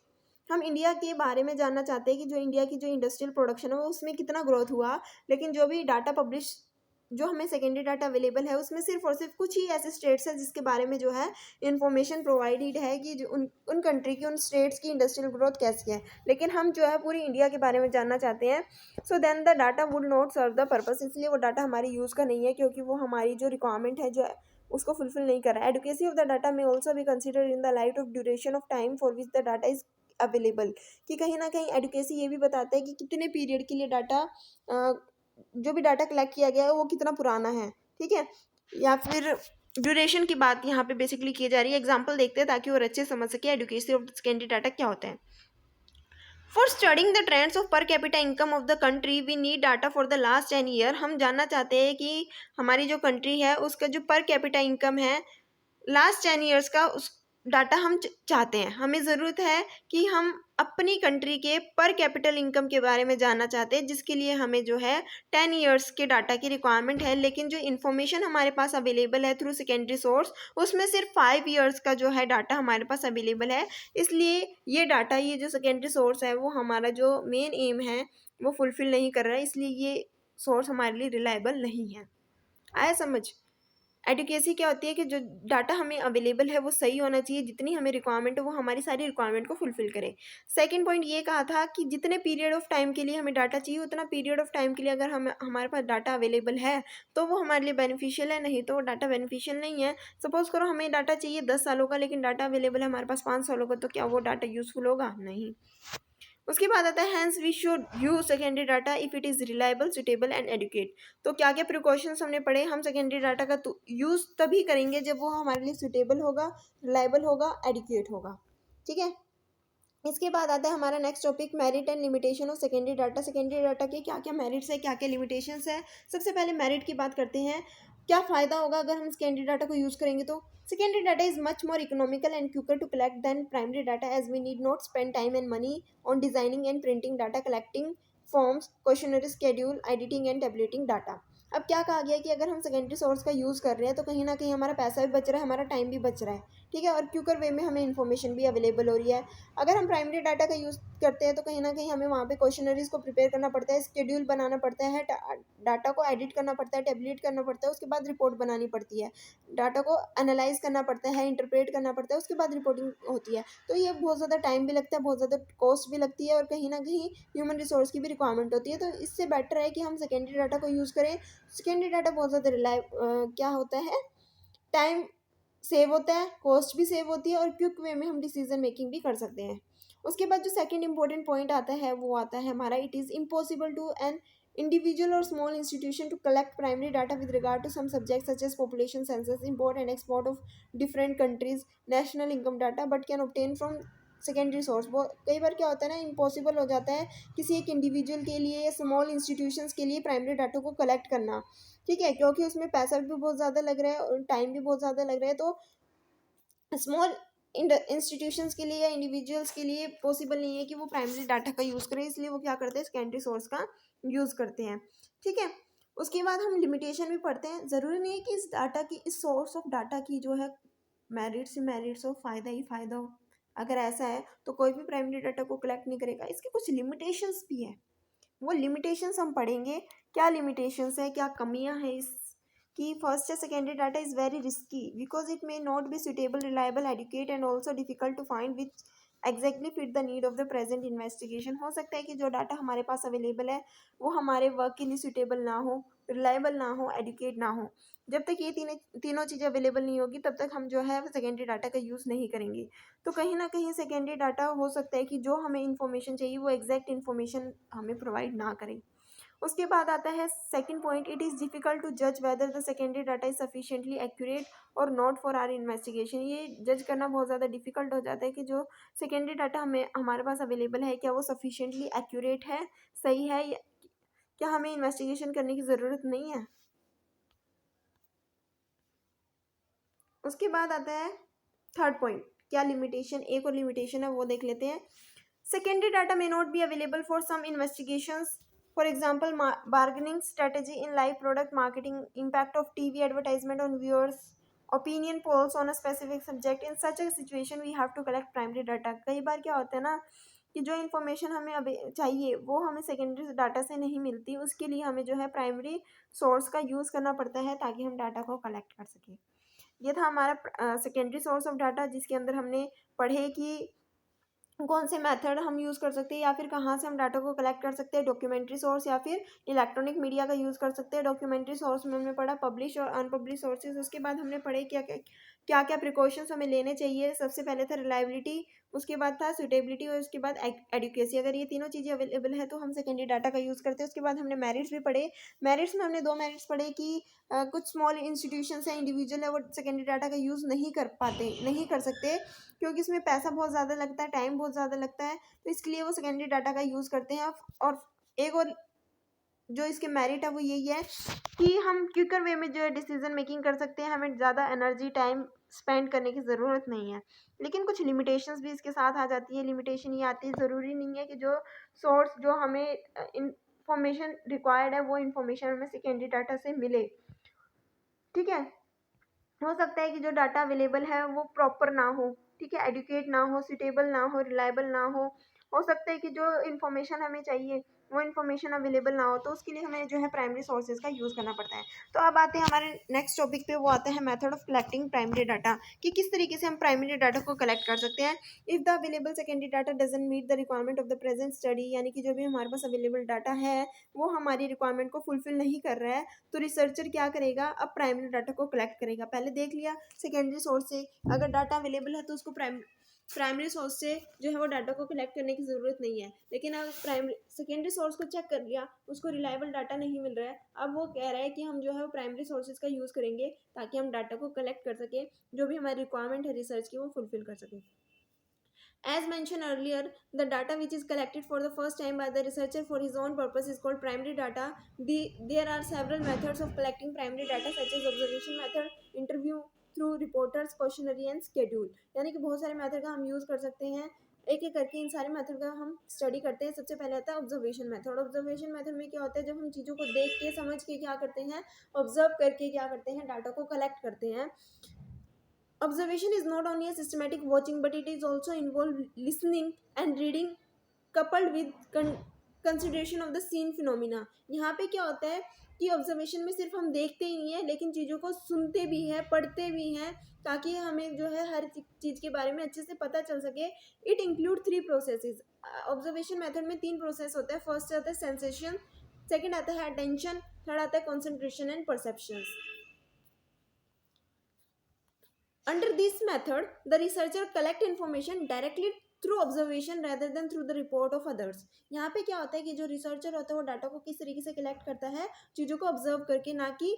हम India के बारे में जानना चाहते हैं कि जो India की जो इंडस्ट्रियल प्रोडक्शन है वो उसमें कितना ग्रोथ हुआ, लेकिन जो भी डाटा पब्लिश, जो हमें सेकेंडरी डाटा अवेलेबल है उसमें सिर्फ और सिर्फ कुछ ही ऐसे स्टेट्स हैं जिसके बारे में जो है इन्फॉर्मेशन प्रोवाइडेड है कि जो उन कंट्री की, उन स्टेट्स की इंडस्ट्रियल ग्रोथ कैसी है, लेकिन हम जो है पूरी इंडिया के बारे में जानना चाहते हैं। So then the data would not serve the purpose, इसलिए वो डाटा हमारी यूज़ का नहीं है, क्योंकि वो हमारी जो रिक्वायरमेंट है जो उसको फुलफिल नहीं कर रहा है। एडुकेसी ऑफ द डाटा में ऑल्सो भी consider in the light of duration of time for which the data is available, कि कहीं ना कहीं एडुकेसी ये भी बताता है कि कितने पीरियड के लिए डाटा, जो भी डाटा कलेक्ट किया गया है वो कितना पुराना है। ठीक है, या फिर ड्यूरेशन की बात यहाँ पे बेसिकली की जा रही है। एग्जांपल देखते हैं ताकि और अच्छे समझ सके एडुकेशन ऑफ सेकेंडरी डाटा क्या होता है। For studying the trends of per capita income of the country we need data for the last 10 year. हम जानना चाहते हैं कि हमारी जो कंट्री है उसका जो पर कैपिटा इनकम है लास्ट 10 ईयर्स का, उस डाटा हम चाहते हैं। हमें ज़रूरत है कि हम अपनी कंट्री के पर कैपिटल इनकम के बारे में जानना चाहते हैं, जिसके लिए हमें जो है 10 ईयर्स के डाटा की रिक्वायरमेंट है। लेकिन जो इन्फॉर्मेशन हमारे पास अवेलेबल है थ्रू सेकेंडरी सोर्स, उसमें सिर्फ 5 ईयर्स का जो है डाटा हमारे पास अवेलेबल है। इसलिए ये डाटा, ये जो सेकेंडरी सोर्स है वो हमारा जो मेन एम है वो फुलफिल नहीं कर रहा है, इसलिए ये सोर्स हमारे लिए रिलायबल नहीं है। आया समझ? एडुकेसी क्या होती है कि जो डाटा हमें अवेलेबल है वो सही होना चाहिए, जितनी हमें रिक्वायरमेंट है वो हमारी सारी रिक्वायरमेंट को फुलफिल करे। सेकंड पॉइंट ये कहा था कि जितने पीरियड ऑफ टाइम के लिए हमें डाटा चाहिए उतना पीरियड ऑफ टाइम के लिए अगर हमारे पास डाटा अवेलेबल है तो वो हमारे लिए बेनिफिशियल है, नहीं तो वो डाटा बेनिफिशियल नहीं है। सपोज करो हमें डाटा चाहिए 10 सालों का, लेकिन डाटा अवेलेबल है हमारे पास 5 सालों का, तो क्या वो डाटा यूज़फुल होगा? नहीं। उसके बाद आता है hence we should use secondary data if it is reliable, suitable and adequate. तो क्या क्या प्रिकॉशंस हमने पढ़े, हम सेकेंडरी डाटा का यूज़ तभी करेंगे जब वो हमारे लिए सुटेबल होगा, रिलायबल होगा, एडुकेट होगा। ठीक है। इसके बाद आता है हमारा next topic, merit and limitation of secondary data. Secondary data के क्या क्या मेरिट्स है, क्या क्या लिमिटेशंस है। सबसे पहले मेरिट की बात करते हैं, क्या फ़ायदा होगा अगर हम सेकेंडरी डाटा को यूज़ करेंगे तो। Secondary data is much more economical and quicker to collect than primary data, as we need not spend time and money on designing and printing data, collecting forms, questionnaire, schedule, editing and tabulating data. अब क्या कहा गया है कि अगर हम secondary source का use कर रहे हैं तो कहीं ना कहीं हमारा पैसा भी बच रहा है, हमारा टाइम भी बच रहा है। ठीक है, और क्यूकर वे में हमें इन्फॉर्मेशन भी अवेलेबल हो रही है। अगर हम प्राइमरी डाटा का यूज़ करते हैं तो कहीं ना कहीं हमें वहाँ पे क्वेश्चनरीज को प्रिपेयर करना पड़ता है, स्केड्यूल बनाना पड़ता है, डाटा को एडिट करना पड़ता है, टेबलेट करना पड़ता है, उसके बाद रिपोर्ट बनानी पड़ती है, डाटा को एनालाइज करना पड़ता है, इंटरप्रेट करना पड़ता है, उसके बाद रिपोर्टिंग होती है। तो ये बहुत ज़्यादा टाइम भी लगता है, बहुत ज़्यादा कॉस्ट भी लगती है, और कहीं ना कहीं ह्यूमन रिसोर्स की भी रिक्वायरमेंट होती है। तो इससे बेटर है कि हम सेकेंडरी डाटा को यूज़ करें। सेकेंडरी डाटा बहुत ज़्यादा क्या होता है, टाइम सेव होता है, कॉस्ट भी सेव होती है, और क्विक वे में हम डिसीजन मेकिंग भी कर सकते हैं। उसके बाद जो सेकंड इंपॉर्टेंट पॉइंट आता है वो आता है हमारा, it is impossible to an individual or small institution to collect primary data with regard to some subject such as population census, import and export of different countries, national income data, but can obtain from secondary source. वो कई बार क्या होता है ना, impossible हो जाता है किसी एक इंडिविजुअल के लिए या स्मॉल इंस्टीट्यूशंस के लिए प्राइमरी डाटा को कलेक्ट करना। ठीक है, क्योंकि उसमें पैसा भी बहुत ज़्यादा लग रहा है और टाइम भी बहुत ज़्यादा लग रहा है। तो स्मॉल इंस्टीट्यूशंस के लिए या इंडिविजुअल्स के लिए पॉसिबल नहीं है कि वो प्राइमरी डाटा का यूज़ करें, इसलिए वो क्या करते हैं, सेकेंडरी सोर्स का यूज़ करते हैं। ठीक है। उसके बाद हम लिमिटेशन भी पढ़ते हैं। ज़रूरी नहीं है कि इस डाटा की, इस सोर्स ऑफ डाटा की जो है मेरिट्स ही मेरिट्स हो, फ़ायदा ही फ़ायदा हो। अगर ऐसा है तो कोई भी प्राइमरी डाटा को कलेक्ट नहीं करेगा, इसके कुछ लिमिटेशंस भी है। वो लिमिटेशंस हम पढ़ेंगे, क्या लिमिटेशंस है, क्या कमियां हैं इस की। फर्स्ट है, secondary data is very risky because it may not be suitable, reliable, adequate and also difficult to find which exactly fit the need of the present investigation. हो सकता है कि जो डाटा हमारे पास अवेलेबल है वो हमारे वर्क के लिए सुटेबल ना हो, रिलायबल ना हो, एडुकेट ना हो। जब तक ये तीनों चीज़ें अवेलेबल नहीं होगी तब तक हम जो है सेकेंडरी डाटा का यूज़ नहीं करेंगे। तो कहीं ना कहीं सेकेंडरी डाटा हो सकता है कि जो हमें इन्फॉर्मेशन चाहिए वो एग्जैक्ट इन्फॉर्मेशन हमें प्रोवाइड ना करें। उसके बाद आता है second point, it is difficult to जज whether the secondary data is sufficiently accurate or not for our investigation. ये जज करना बहुत ज़्यादा डिफिकल्ट हो जाता है कि जो सेकेंडरी डाटा हमें हमारे पास अवेलेबल है क्या वो सफिशिएंटली एक्यूरेट है, सही है, क्या हमें इन्वेस्टिगेशन करने की ज़रूरत नहीं है। उसके बाद आता है थर्ड पॉइंट, क्या लिमिटेशन, एक और लिमिटेशन है वो देख लेते हैं। Secondary data may not be available for some investigations. For example, bargaining strategy in live product marketing, impact of TV advertisement on viewers, opinion polls on a specific subject. In such a situation, we have to collect primary data. कई बार क्या होता है ना कि जो information हमें अभी चाहिए वो हमें सेकेंडरी डाटा से नहीं मिलती, उसके लिए हमें जो है प्राइमरी सोर्स का यूज़ करना पड़ता है ताकि हम डाटा को कलेक्ट कर सकें। ये था हमारा सेकेंडरी सोर्स ऑफ डाटा, जिसके अंदर हमने पढ़े कि कौन से मेथड हम यूज़ कर सकते हैं या फिर कहाँ से हम डाटा को कलेक्ट कर सकते हैं, डॉक्यूमेंट्री सोर्स या फिर इलेक्ट्रॉनिक मीडिया का यूज़ कर सकते हैं। डॉक्यूमेंट्री सोर्स में हमने पढ़ा पब्लिश और अनपब्लिश सोर्सेज। उसके बाद हमने पढ़े क्या क्या प्रिकॉशंस हमें लेने चाहिए। सबसे पहले था रिलायबिलिटी, उसके बाद था सुटेबिलिटी और उसके बाद एडुकेसी। अगर ये तीनों चीज़ें अवेलेबल है तो हम सेकेंडरी डाटा का यूज़ करते हैं। उसके बाद हमने मेरिट्स भी पढ़े। मेरिट्स में हमने दो मेरिट्स पढ़े कि कुछ स्मॉल इंस्टीट्यूशंस हैं, इंडिविजुअल है, वो सेकेंडरी डाटा का यूज़ नहीं कर पाते, नहीं कर सकते, क्योंकि इसमें पैसा बहुत ज़्यादा लगता है, टाइम बहुत ज़्यादा लगता है, तो इसके लिए वो सेकेंडरी डाटा का यूज़ करते हैं। और एक और जो इसके मेरिट है वो यही है कि हम क्विकर वे में जो है डिसीजन मेकिंग कर सकते हैं, हमें ज़्यादा एनर्जी टाइम स्पेंड करने की ज़रूरत नहीं है। लेकिन कुछ लिमिटेशंस भी इसके साथ आ जाती है। लिमिटेशन ये आती है, ज़रूरी नहीं है कि जो सोर्स जो हमें इंफॉर्मेशन रिक्वायर्ड है वो इंफॉर्मेशन हमें सेकेंडरी डाटा से मिले। ठीक है, हो सकता है कि जो डाटा अवेलेबल है वो प्रॉपर ना हो, ठीक है, एडुकेट ना हो, सुटेबल ना हो, रिलायबल ना हो सकता है कि जो इन्फॉर्मेशन हमें चाहिए वो इन्फॉर्मेशन अवेलेबल ना हो, तो उसके लिए हमें जो है प्राइमरी सोर्सेज का यूज़ करना पड़ता है। तो अब आते हैं हमारे नेक्स्ट टॉपिक पे, वो आता है method of collecting primary data, कि किस तरीके से हम प्राइमरी डाटा को कलेक्ट कर सकते हैं। If the available secondary data doesn't meet the requirement of the present study, यानी कि जो भी हमारे पास अवेलेबल डाटा है वो हमारी रिक्वायरमेंट को फुलफिल नहीं कर रहा है, तो रिसर्चर क्या करेगा, अब प्राइमरी डाटा को कलेक्ट करेगा। पहले देख लिया सेकेंडरी सोर्स से, अगर डाटा अवेलेबल है तो उसको प्राइमरी सोर्स से जो है वो डाटा को कलेक्ट करने की ज़रूरत नहीं है। लेकिन अब प्राइमरी सेकेंडरी सोर्स को चेक कर लिया, उसको रिलायबल डाटा नहीं मिल रहा है, अब वो कह रहा है कि हम जो है वो प्राइमरी सोर्सेज का यूज़ करेंगे ताकि हम डाटा को कलेक्ट कर सकें, जो भी हमारी रिक्वायरमेंट है रिसर्च की वो फुलफिल कर सकें। As mentioned earlier, the data which is collected for the first time by the researcher for his own purpose is called primary data. There are several methods of collecting primary data such as observation method, interview through reporters, questionnaire and schedule. यानी कि बहुत सारे method का हम use कर सकते हैं। एक एक करके इन सारे मेथड का हम स्टडी करते हैं। सबसे पहले आता है ऑब्जर्वेशन मेथड। ऑब्जर्वेशन मेथड में क्या होता है, जब हम चीज़ों को देख के समझ के क्या करते हैं, ऑब्जर्व करके क्या करते हैं, डाटा को कलेक्ट करते हैं। Observation is not only a systematic watching, but it is also involved listening and reading coupled with consideration of the scene phenomena. यहाँ पे क्या होता है कि ऑब्जर्वेशन में सिर्फ हम देखते ही नहीं है, लेकिन चीज़ों को सुनते भी हैं, पढ़ते भी हैं, ताकि हमें जो है हर चीज़ के बारे में अच्छे से पता चल सके। It include 3 processes. Observation method में 3 प्रोसेस होता है। फर्स्ट आता है सेंसेशन, सेकेंड आता है अटेंशन, थर्ड आता है concentration and perceptions. Under this method, the researcher collect information directly through observation rather than through the report of others. यहाँ पे क्या होता है कि जो रिसर्चर होता है वो डाटा को किस तरीके से कलेक्ट करता है, चीज़ों को ऑब्जर्व करके, ना कि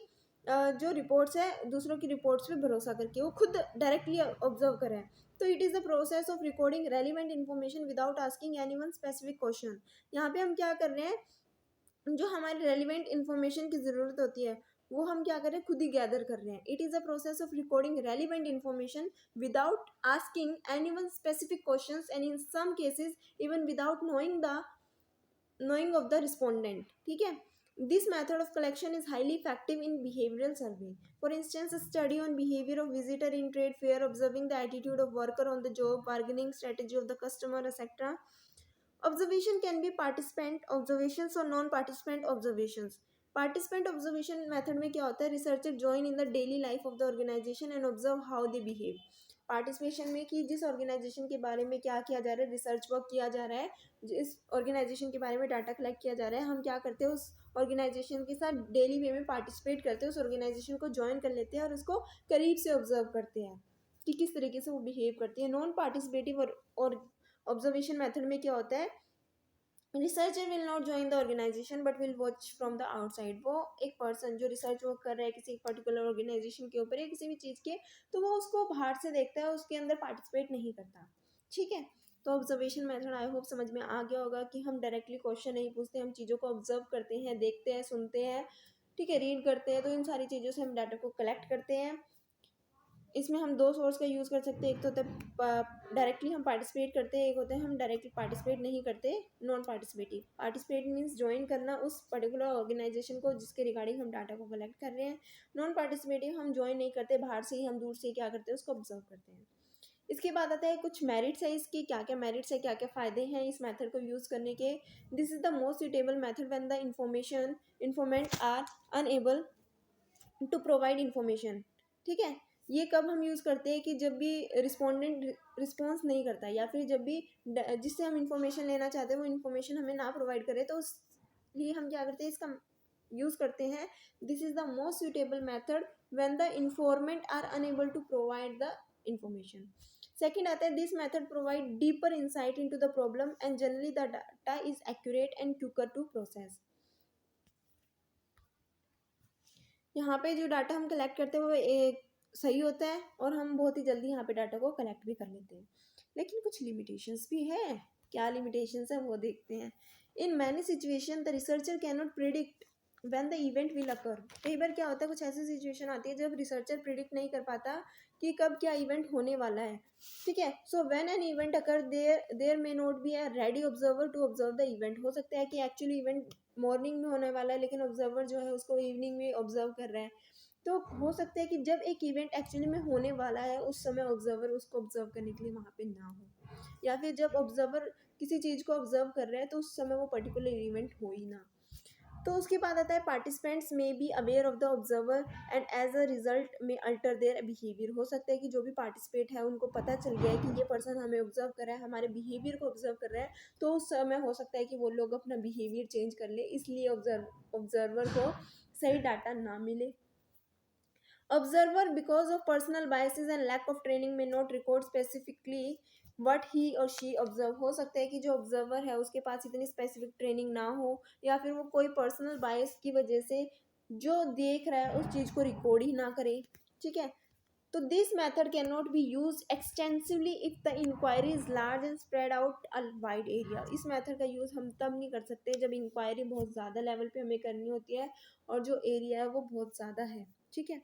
जो रिपोर्ट्स है दूसरों की रिपोर्ट्स पे भरोसा करके, वो खुद डायरेक्टली ऑब्जर्व करें। तो it is the process of recording relevant information without asking any one specific question. यहाँ पे हम क्या कर रहे हैं, जो हमारे रेलिवेंट इन्फॉर्मेशन की ज़रूरत होती है वो हम क्या कर रहे हैं, खुद ही गैदर कर रहे हैं। It is a process of recording relevant information without asking any one specific question and in some cases even without knowing of the respondent. ठीक है, this method of collection is highly effective in behavioral survey. For instance, a study on behavior of visitor in trade fair, observing the attitude of worker on the job, bargaining strategy of the customer, etc. Observation can be participant observations or non-participant observations. Participant observation method में क्या होता है, researcher join in the daily life of the organisation and observe how they behave. Participation में कि जिस organisation के बारे में क्या किया जा रहा है, रिसर्च वर्क किया जा रहा है, जिस ऑर्गेनाइजेशन के बारे में डाटा कलेक्ट किया जा रहा है, हम क्या करते हैं उस ऑर्गेनाइजेशन के साथ डेली वे में पार्टिसिपेट करते हैं, उस ऑर्गेनाइजेशन को ज्वाइन कर लेते हैं और उसको करीब से ऑब्जर्व करते हैं कि किस तरीके से वो बिहेव करती है। नॉन पार्टिसिपेटिव और ऑब्जर्वेशन मेथड में क्या होता है, researcher will not join the organisation but will watch from the outside. वो एक पर्सन जो रिसर्च वर्क कर रहा है किसी पर्टिकुलर ऑर्गेनाइजेशन के ऊपर या किसी भी चीज़ के, तो वो उसको बाहर से देखता है, उसके अंदर पार्टिसिपेट नहीं करता। ठीक है, तो ऑब्जर्वेशन मेथड आई होप समझ में आ गया होगा कि हम डायरेक्टली क्वेश्चन नहीं पूछते, हम चीज़ों को ऑब्जर्व करते हैं, देखते हैं, सुनते हैं, ठीक है, रीड करते हैं, तो इन सारी चीज़ों से हम डाटा को कलेक्ट करते हैं। इसमें हम 2 सोर्स का यूज़ कर सकते हैं। एक तो होता है डायरेक्टली हम पार्टिसिपेट करते हैं, एक होता है हम डायरेक्टली पार्टिसिपेट नहीं करते, non participative. Participate means join करना उस पर्टिकुलर ऑर्गेनाइजेशन को जिसके रिगार्डिंग हम डाटा को कलेक्ट कर रहे हैं। नॉन पार्टिसिपेटिव हम ज्वाइन नहीं करते, बाहर से ही हम दूर से क्या करते हैं उसको ऑब्जर्व करते हैं। इसके बाद आता है कुछ मेरिट्स है इसकी, क्या क्या मेरिट्स है, क्या क्या फ़ायदे हैं इस मेथड को यूज़ करने के। This is the most suitable method when the informant are unable to provide information. ठीक है, ये कब हम यूज़ करते हैं कि जब भी रिस्पोंडेंट रिस्पॉन्स नहीं करता, या फिर जब भी जिससे हम इंफॉर्मेशन लेना चाहते हैं वो इन्फॉर्मेशन हमें ना प्रोवाइड करे, तो उस लिए हम क्या करते हैं, इसका यूज़ करते हैं। This is the most suitable method when the informant are unable to provide the information. Second आता है, this method provide deeper insight into the problem and generally the data is accurate and quicker to process. यहाँ पे जो data हम collect करते हैं वो एक सही होता है और हम बहुत ही जल्दी यहाँ पे डाटा को कलेक्ट भी कर लेते हैं, लेकिन कुछ लिमिटेशंस भी है। क्या लिमिटेशंस है वो देखते हैं। In many situation the researcher can not predict when the event will occur. कई बार क्या होता है, कुछ ऐसी सिचुएशन आती है जब रिसर्चर प्रिडिक्ट नहीं कर पाता कि कब क्या इवेंट होने वाला है। ठीक है, so when an event occur there may not be a ready observer to observe the event. हो सकता है कि एक्चुअली इवेंट मॉर्निंग में होने वाला है, लेकिन ऑब्जर्वर जो है उसको इवनिंग में ऑब्जर्व कर रहा है। तो हो सकता है कि जब एक इवेंट एक्चुअली में होने वाला है उस समय ऑब्जर्वर उसको ऑब्जर्व करने के लिए वहाँ पे ना हो, या फिर जब ऑब्जर्वर किसी चीज़ को ऑब्जर्व कर रहे हैं तो उस समय वो पर्टिकुलर इवेंट हो ही ना। तो उसके बाद आता है participants may be aware of the observer and as a result may alter their behaviour. हो सकता है कि जो भी पार्टिसिपेट है उनको पता चल गया है कि ये पर्सन हमें ऑब्जर्व कर रहा है, हमारे बिहेवियर को ऑब्जर्व कर रहा है, तो उस समय हो सकता है कि वो लोग अपना बिहेवियर चेंज कर ले, इसलिए ऑब्जर्वर को सही डाटा ना मिले। Observer because of personal biases and lack of training may not record specifically what he or she observe. हो सकता है कि जो ऑब्जर्वर है उसके पास इतनी स्पेसिफिक ट्रेनिंग ना हो, या फिर वो कोई पर्सनल बायस की वजह से जो देख रहा है उस चीज़ को रिकॉर्ड ही ना करे। ठीक है, तो this method can not be use extensively if the inquiry is large and spread out a wide area. इस मेथड का यूज़ हम तब नहीं कर सकते जब इंक्वायरी बहुत ज़्यादा लेवल पे हमें करनी होती है और जो एरिया है वो बहुत ज़्यादा है। ठीक है,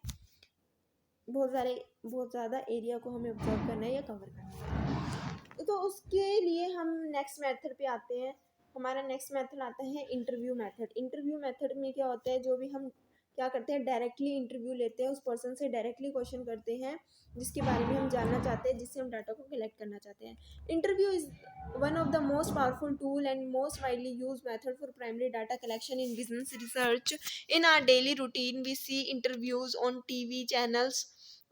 बहुत ज़्यादा एरिया को हमें ऑब्जर्व करना है या कवर करना है। तो उसके लिए हम नेक्स्ट मेथड पे आते हैं। हमारा नेक्स्ट मेथड आता है इंटरव्यू मेथड। इंटरव्यू मेथड में क्या होता है, जो भी हम क्या करते हैं, डायरेक्टली इंटरव्यू लेते हैं, उस पर्सन से डायरेक्टली क्वेश्चन करते हैं जिसके बारे में हम जानना चाहते हैं, जिससे हम डाटा को कलेक्ट करना चाहते हैं। Interview is one of the most powerful tool and most widely used method for primary data collection in business research. In our daily routine, we see interviews on TV channels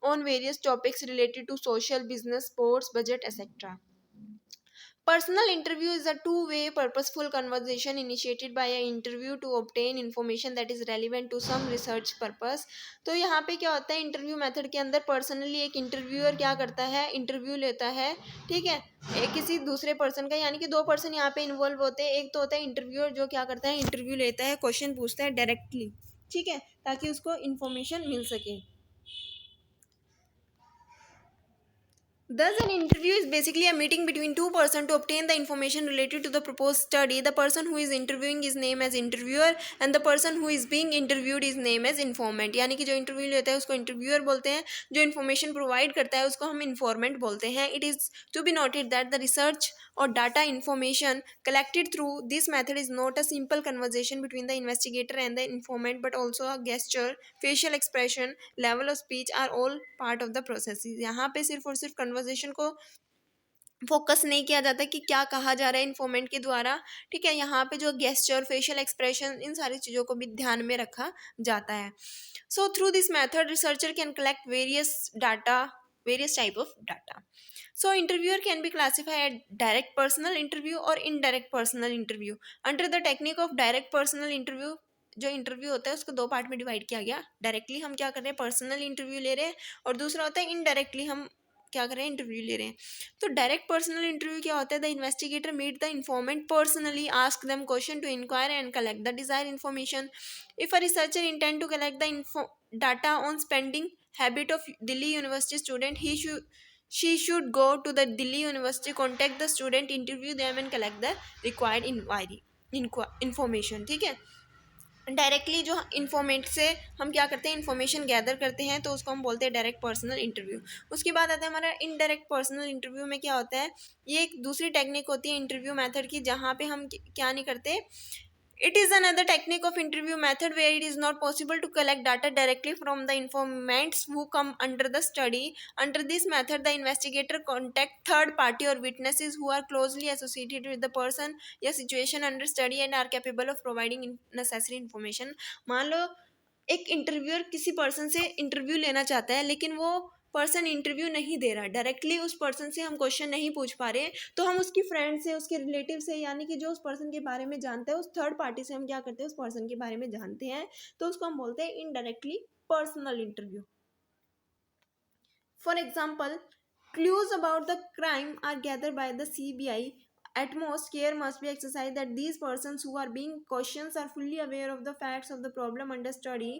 on various topics related to social, business, sports, budget, etc. Personal interview is a two-way purposeful conversation initiated by an interview to obtain information that is relevant to some research purpose. तो यहाँ पे क्या होता है, interview method के अंदर personally एक interviewer क्या करता है, इंटरव्यू लेता है। ठीक है, एक किसी दूसरे पर्सन का, यानी कि दो पर्सन यहाँ पे इन्वॉल्व होते हैं। एक तो होता है इंटरव्यूअर जो क्या करता है, इंटरव्यू लेता है, क्वेश्चन पूछता है डायरेक्टली। ठीक है, ताकि उसको इन्फॉर्मेशन मिल सके। Thus, an interview is basically a meeting between two persons to obtain the information related to the proposed study. The person who is interviewing is named as interviewer and the person who is being interviewed is named as informant. यानी कि जो interview लेता है उसको interviewer बोलते हैं, जो information provide करता है उसको हम इन्फॉर्मेंट बोलते हैं. It is to be noted that the research or data information collected through this method is not a simple conversation between the investigator and the informant, but also a gesture, facial expression, level of speech are all part of the process. यहाँ पे सिर्फ और सिर्फ conversation को focus नहीं किया जाता कि क्या कहा जा रहा है इन्फॉर्मेंट के द्वारा। ठीक है, यहाँ पे जो गेस्चर, फेशियल एक्सप्रेशन, इन सारी चीज़ों को भी ध्यान में रखा जाता है. So through this method researcher can collect various type of data. So interviewer can be classified as direct personal interview or indirect personal interview. Under the technique of direct personal interview, जो interview होता है उसको दो part में divide किया गया. Directly हम क्या कर रहे हैं, पर्सनल इंटरव्यू ले रहे हैं, और दूसरा होता है इनडायरेक्टली हम क्या कर रहे हैं, इंटरव्यू ले रहे हैं. तो डायरेक्ट पर्सनल इंटरव्यू क्या होता है, the investigator meet the informant personally, ask them question to inquire and collect the desire information. If a researcher intend to collect the data on spending habit of Delhi University student, she should go to the Delhi University, contact the student, interview them and collect the required information. ठीक है, directly जो informant से हम क्या करते हैं, information gather करते हैं, तो उसको हम बोलते हैं डायरेक्ट पर्सनल इंटरव्यू. उसके बाद आता है हमारा इनडायरेक्ट पर्सनल इंटरव्यू. में क्या होता है, ये एक दूसरी टेक्निक होती है इंटरव्यू मेथड की, जहाँ पे हम क्या नहीं करते. It is another technique of interview method where it is not possible to collect data directly from the informants who come under the study. Under this method, the investigator contact third party or witnesses who are closely associated with the person या situation under study and are capable of providing necessary information. मान लो एक interviewer किसी person से interview लेना चाहता है, लेकिन वो पर्सन इंटरव्यू नहीं दे रहा, डायरेक्टली उस पर्सन से हम क्वेश्चन नहीं पूछ पा रहे, तो हम उसकी फ्रेंड से, उसके रिलेटिव से, यानी कि जो उस पर्सन के बारे में जानता है, उस थर्ड पार्टी से हम क्या करते हैं, उस पर्सन के बारे में जानते हैं, तो उसको हम बोलते हैं indirectly personal interview. For example, clues about the crime are gathered by the CBI. At most, care must be exercised that these persons who are being questioned are fully aware of the facts of the problem under study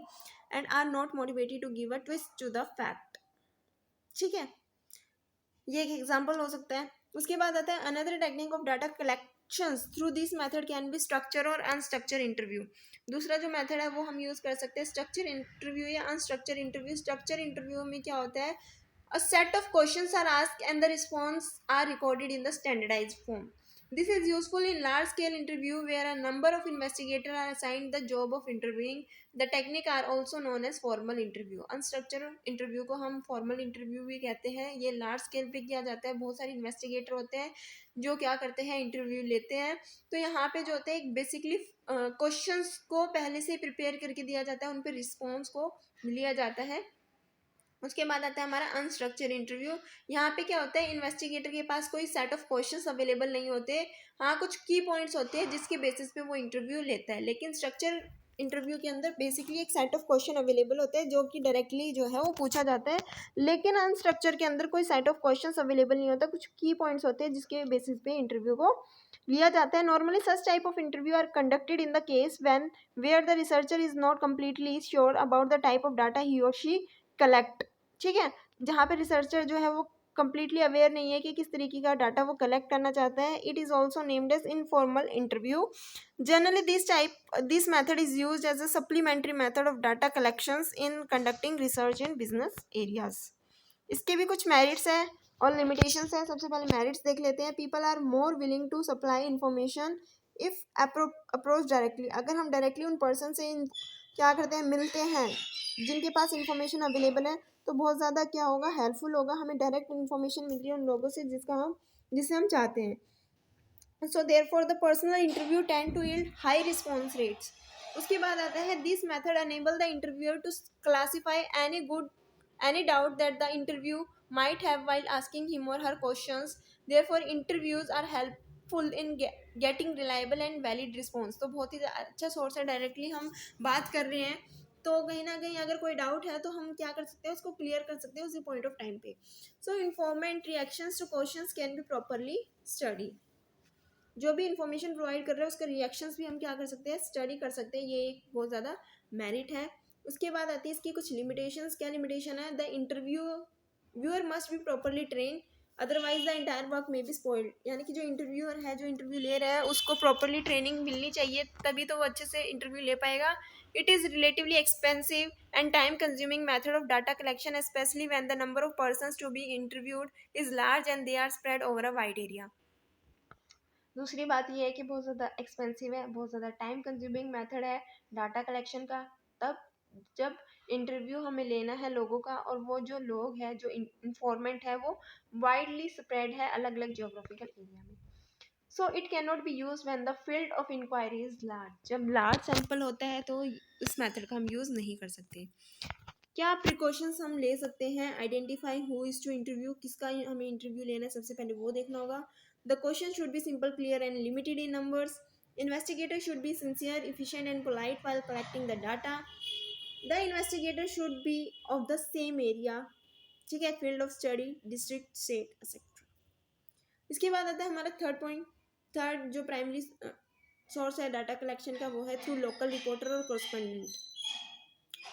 and are not motivated to give a twist to the fact. ठीक है, ये एक example हो सकता है. उसके बाद आता है another technique of data collections. Through this method can be structure और अनस्ट्रक्चर इंटरव्यू. दूसरा जो मेथड है वो हम यूज़ कर सकते हैं स्ट्रक्चर इंटरव्यू या अनस्ट्रक्चर इंटरव्यू. स्ट्रक्चर इंटरव्यू में क्या होता है, a set of questions are asked and the response are recorded in the standardized form. This is useful in large scale interview where a number of investigators are assigned the job of interviewing. The technique are also known as formal interview. Unstructured interview को हम formal interview भी कहते हैं. ये large scale पे किया जाता है, बहुत सारे investigator होते हैं जो क्या करते हैं, interview लेते हैं. तो यहाँ पे जो होता है एक basically questions को पहले से prepare करके दिया जाता है, उन पे response को लिया जाता है. उसके बाद आता है हमारा अनस्ट्रक्चर इंटरव्यू. यहाँ पे क्या होता है, इन्वेस्टिगेटर के पास कोई सेट ऑफ क्वेश्चंस अवेलेबल नहीं होते. हाँ, कुछ की पॉइंट्स होते हैं जिसके बेसिस पे वो इंटरव्यू लेता है. लेकिन स्ट्रक्चर इंटरव्यू के अंदर बेसिकली एक सेट ऑफ क्वेश्चन अवेलेबल होते हैं जो कि डायरेक्टली जो है वो पूछा जाता है, लेकिन अनस्ट्रक्चर के अंदर कोई सेट ऑफ क्वेश्चंस अवेलेबल नहीं होता, कुछ की पॉइंट्स होते हैं जिसके बेसिस पे इंटरव्यू को लिया जाता है। Normally such type of interview are conducted in the case when where the researcher is not completely sure about the type of data he or she collect. ठीक है, जहाँ पे रिसर्चर जो है वो कंप्लीटली अवेयर नहीं है कि किस तरीके का डाटा वो कलेक्ट करना चाहता है। It is also named as informal interview. Generally this method is used as a supplementary method of data collections in conducting research in business areas. इसके भी कुछ मेरिट्स हैं और लिमिटेशंस हैं। सबसे पहले मेरिट्स देख लेते हैं। People are more willing to supply information if approach directly. अगर हम डायरेक्टली उन पर्सन से क्या करते हैं, मिलते हैं, जिनके पास इंफॉर्मेशन अवेलेबल है, तो बहुत ज़्यादा क्या होगा, हेल्पफुल होगा। हमें डायरेक्ट इन्फॉर्मेशन मिल रही है उन लोगों से जिसे हम चाहते हैं। So therefore the personal interview tend to yield high response rates. उसके बाद आता है this method enable the interviewer to classify any doubt that the interview might have while asking him or her questions. Therefore interviews are helpful in getting reliable and valid response। तो बहुत ही अच्छा source है, directly हम बात कर रहे हैं तो कहीं ना कहीं अगर कोई डाउट है तो हम क्या कर सकते हैं, उसको क्लियर कर सकते हैं उसी पॉइंट ऑफ टाइम पे। So informant reactions to questions can be properly study. जो भी इंफॉर्मेशन प्रोवाइड कर रहे हैं उसके रिएक्शंस भी हम क्या कर सकते हैं, स्टडी कर सकते हैं। ये एक बहुत ज़्यादा मेरिट है। उसके बाद आती है इसकी कुछ लिमिटेशंस। क्या लिमिटेशन है, the interview viewer must be properly train otherwise the entire work में बी स्पॉइल्ड। यानी कि जो इंटरव्यूअर है, जो इंटरव्यू ले रहा है, उसको प्रॉपरली ट्रेनिंग मिलनी चाहिए, तभी तो वो अच्छे से इंटरव्यू ले पाएगा। It is relatively expensive and time consuming method of data collection, especially when the number of persons to be interviewed is large and they are spread over a wide area. दूसरी बात ये है कि बहुत ज़्यादा expensive है, बहुत ज़्यादा टाइम कंज्यूमिंग मेथड है डाटा कलेक्शन का, तब जब इंटरव्यू हमें लेना है लोगों का, और वो जो लोग हैं, जो इंफॉर्मेंट है, वो वाइडली स्प्रेड है अलग अलग जियोग्राफिकल एरिया में। So it can not be use when the field of inquiry is large. जब लार्ज सैंपल होता है तो इस मेथड का हम यूज़ नहीं कर सकते। क्या प्रिकॉशंस हम ले सकते हैं, identify who is to interview, किसका हमें इंटरव्यू लेना है, सबसे पहले वो देखना होगा। The question should be simple, clear and limited in numbers. Investigator should be sincere, efficient and polite while collecting the data. The investigator should be of the same area, ठीक है, field of study, district, state, etcetera. इसके बाद आता है हमारा third point. Third जो primary source है data collection का, वो है through local reporter or correspondent.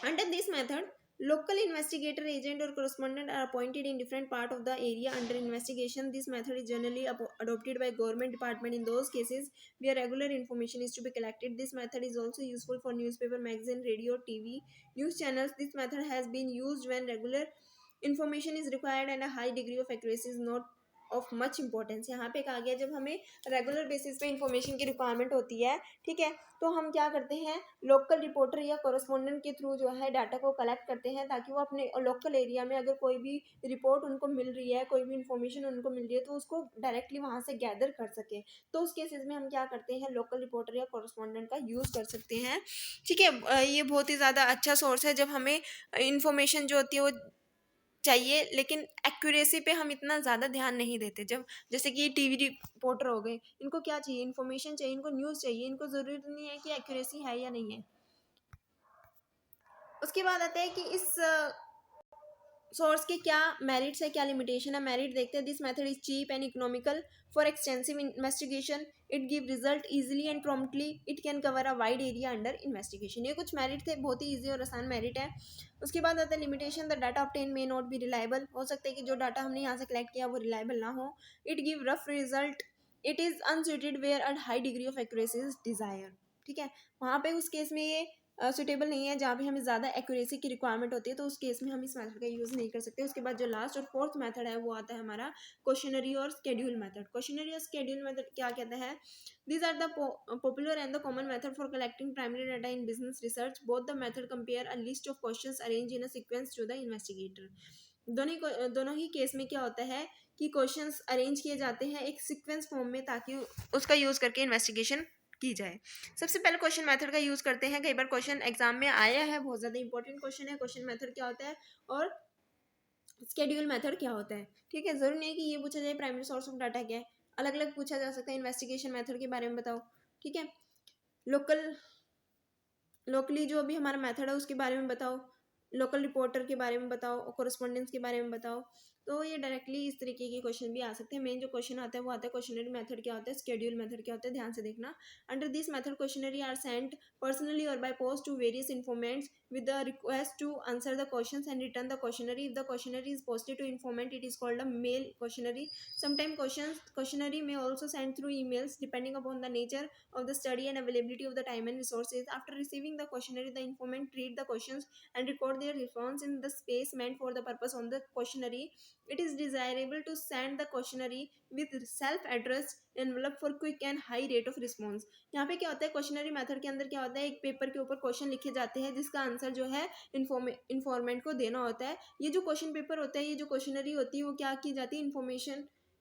Under this method local investigator, agent or correspondent are appointed in different part of the area under investigation. This method is generally adopted by government department in those cases where regular information is to be collected. This method is also useful for newspaper, magazine, radio, TV, news channels. This method has been used when regular information is required and a high degree of accuracy is not of much importance. यहाँ पे कहा गया जब हमें regular basis पे information की requirement होती है, ठीक है, तो हम क्या करते हैं, लोकल रिपोर्टर या कॉरेस्पॉन्डेंट के थ्रू जो है डाटा को कलेक्ट करते हैं, ताकि वो अपने लोकल एरिया में अगर कोई भी रिपोर्ट उनको मिल रही है, कोई भी इंफॉर्मेशन उनको मिल रही है, तो उसको डायरेक्टली वहाँ से गैदर कर सके। तो उस केसेस में हम क्या करते हैं, लोकल रिपोर्टर या कॉरेस्पॉन्डेंट का यूज़ कर सकते हैं। ठीक है, ये बहुत ही ज़्यादा अच्छा सोर्स है जब हमें इंफॉर्मेशन जो होती है वो चाहिए, लेकिन एक्यूरेसी पे हम इतना ज़्यादा ध्यान नहीं देते। जब जैसे कि टीवी रिपोर्टर हो गए, इनको क्या चाहिए, इन्फॉर्मेशन चाहिए, इनको न्यूज़ चाहिए, इनको ज़रूरत नहीं है कि एक्यूरेसी है या नहीं है। उसके बाद आता है कि इस सोर्स के क्या मेरिट्स है, क्या लिमिटेशन है। मेरिट देखते हैं। This method is cheap and economical for extensive investigation. It give result easily and promptly. It can cover a wide area under investigation. ये कुछ मेरिट थे, बहुत ही ईजी और आसान मेरिट है। उसके बाद आता है limitation. The data obtain may not B reliable. हो सकता है कि जो डाटा हमने यहाँ से कलेक्ट किया वो रिलायबल ना हो। It give rough result. It is unsuited where a high degree of accuracy is desire. ठीक है, वहाँ पे उस केस में ये सुटेबल नहीं है जहाँ पे हमें ज़्यादा एक्यूरेसी की रिक्वायरमेंट होती है, तो उस केस में हम इस मेथड का यूज़ नहीं कर सकते। उसके बाद जो लास्ट और फोर्थ मेथड है वो आता है हमारा क्वेश्चनरी और स्केड्यूल मेथड। क्वेश्चनरी और स्केड्यूल मेथड क्या कहता है, these are the popular and the common method for collecting primary data in business research. Both the method compare a list of questions arrange in a sequence to the investigator. दोनों ही case में क्या होता है कि questions arrange किए जाते हैं एक सीक्वेंस फॉर्म में, ताकि उसका यूज़ करके इन्वेस्टिगेशन की जाए। सबसे पहले क्वेश्चन मेथड का यूज़ करते हैं। कई बार क्वेश्चन एग्जाम में आया है, बहुत ज़्यादा इंपॉर्टेंट क्वेश्चन है, क्वेश्चन मेथड क्या होता है और स्केड्यूल मेथड क्या होता है। ठीक है, ज़रूरी नहीं कि ये पूछा जाए प्राइमरी सोर्स ऑफ डाटा क्या है, अलग अलग पूछा जा सकता है। इन्वेस्टिगेशन मेथड के बारे में बताओ। ठीक है, लोकल लोकली जो भी हमारा मेथड है उसके बारे में बताओ, लोकल रिपोर्टर के बारे में बताओ और कोरस्पॉन्डेंस के बारे में बताओ। तो ये डायरेक्टली इस तरीके के क्वेश्चन भी आ सकते हैं। मेन जो क्वेश्चन आता है वो आता है क्वेश्चनरी मेथड क्या होता है, शेड्यूल मेथड क्या होता है, ध्यान से देखना। Under this method questionnaire are sent personally or by post to various informants with the request to answer the questions and return the questionnaire. If the questionnaire is posted to informant, it is called a mail questionnaire. Sometimes questionnaire may also send through emails depending upon the nature of the study and availability of the time and resources. After receiving the questionnaire, the informant read the questions and record their response in the space meant for the purpose on the questionnaire. It is desirable to send the questionnaire with self-addressed envelope for quick and high rate of response. यहाँ पे क्या होता है, questionnaire method के अंदर क्या होता है, एक पेपर के ऊपर क्वेश्चन लिखे जाते हैं जिसका आंसर जो है इन्फॉर्मेंट को देना होता है। ये जो क्वेश्चन पेपर होता है, ये जो क्वेश्चनरी होती है वो क्या की जाती है,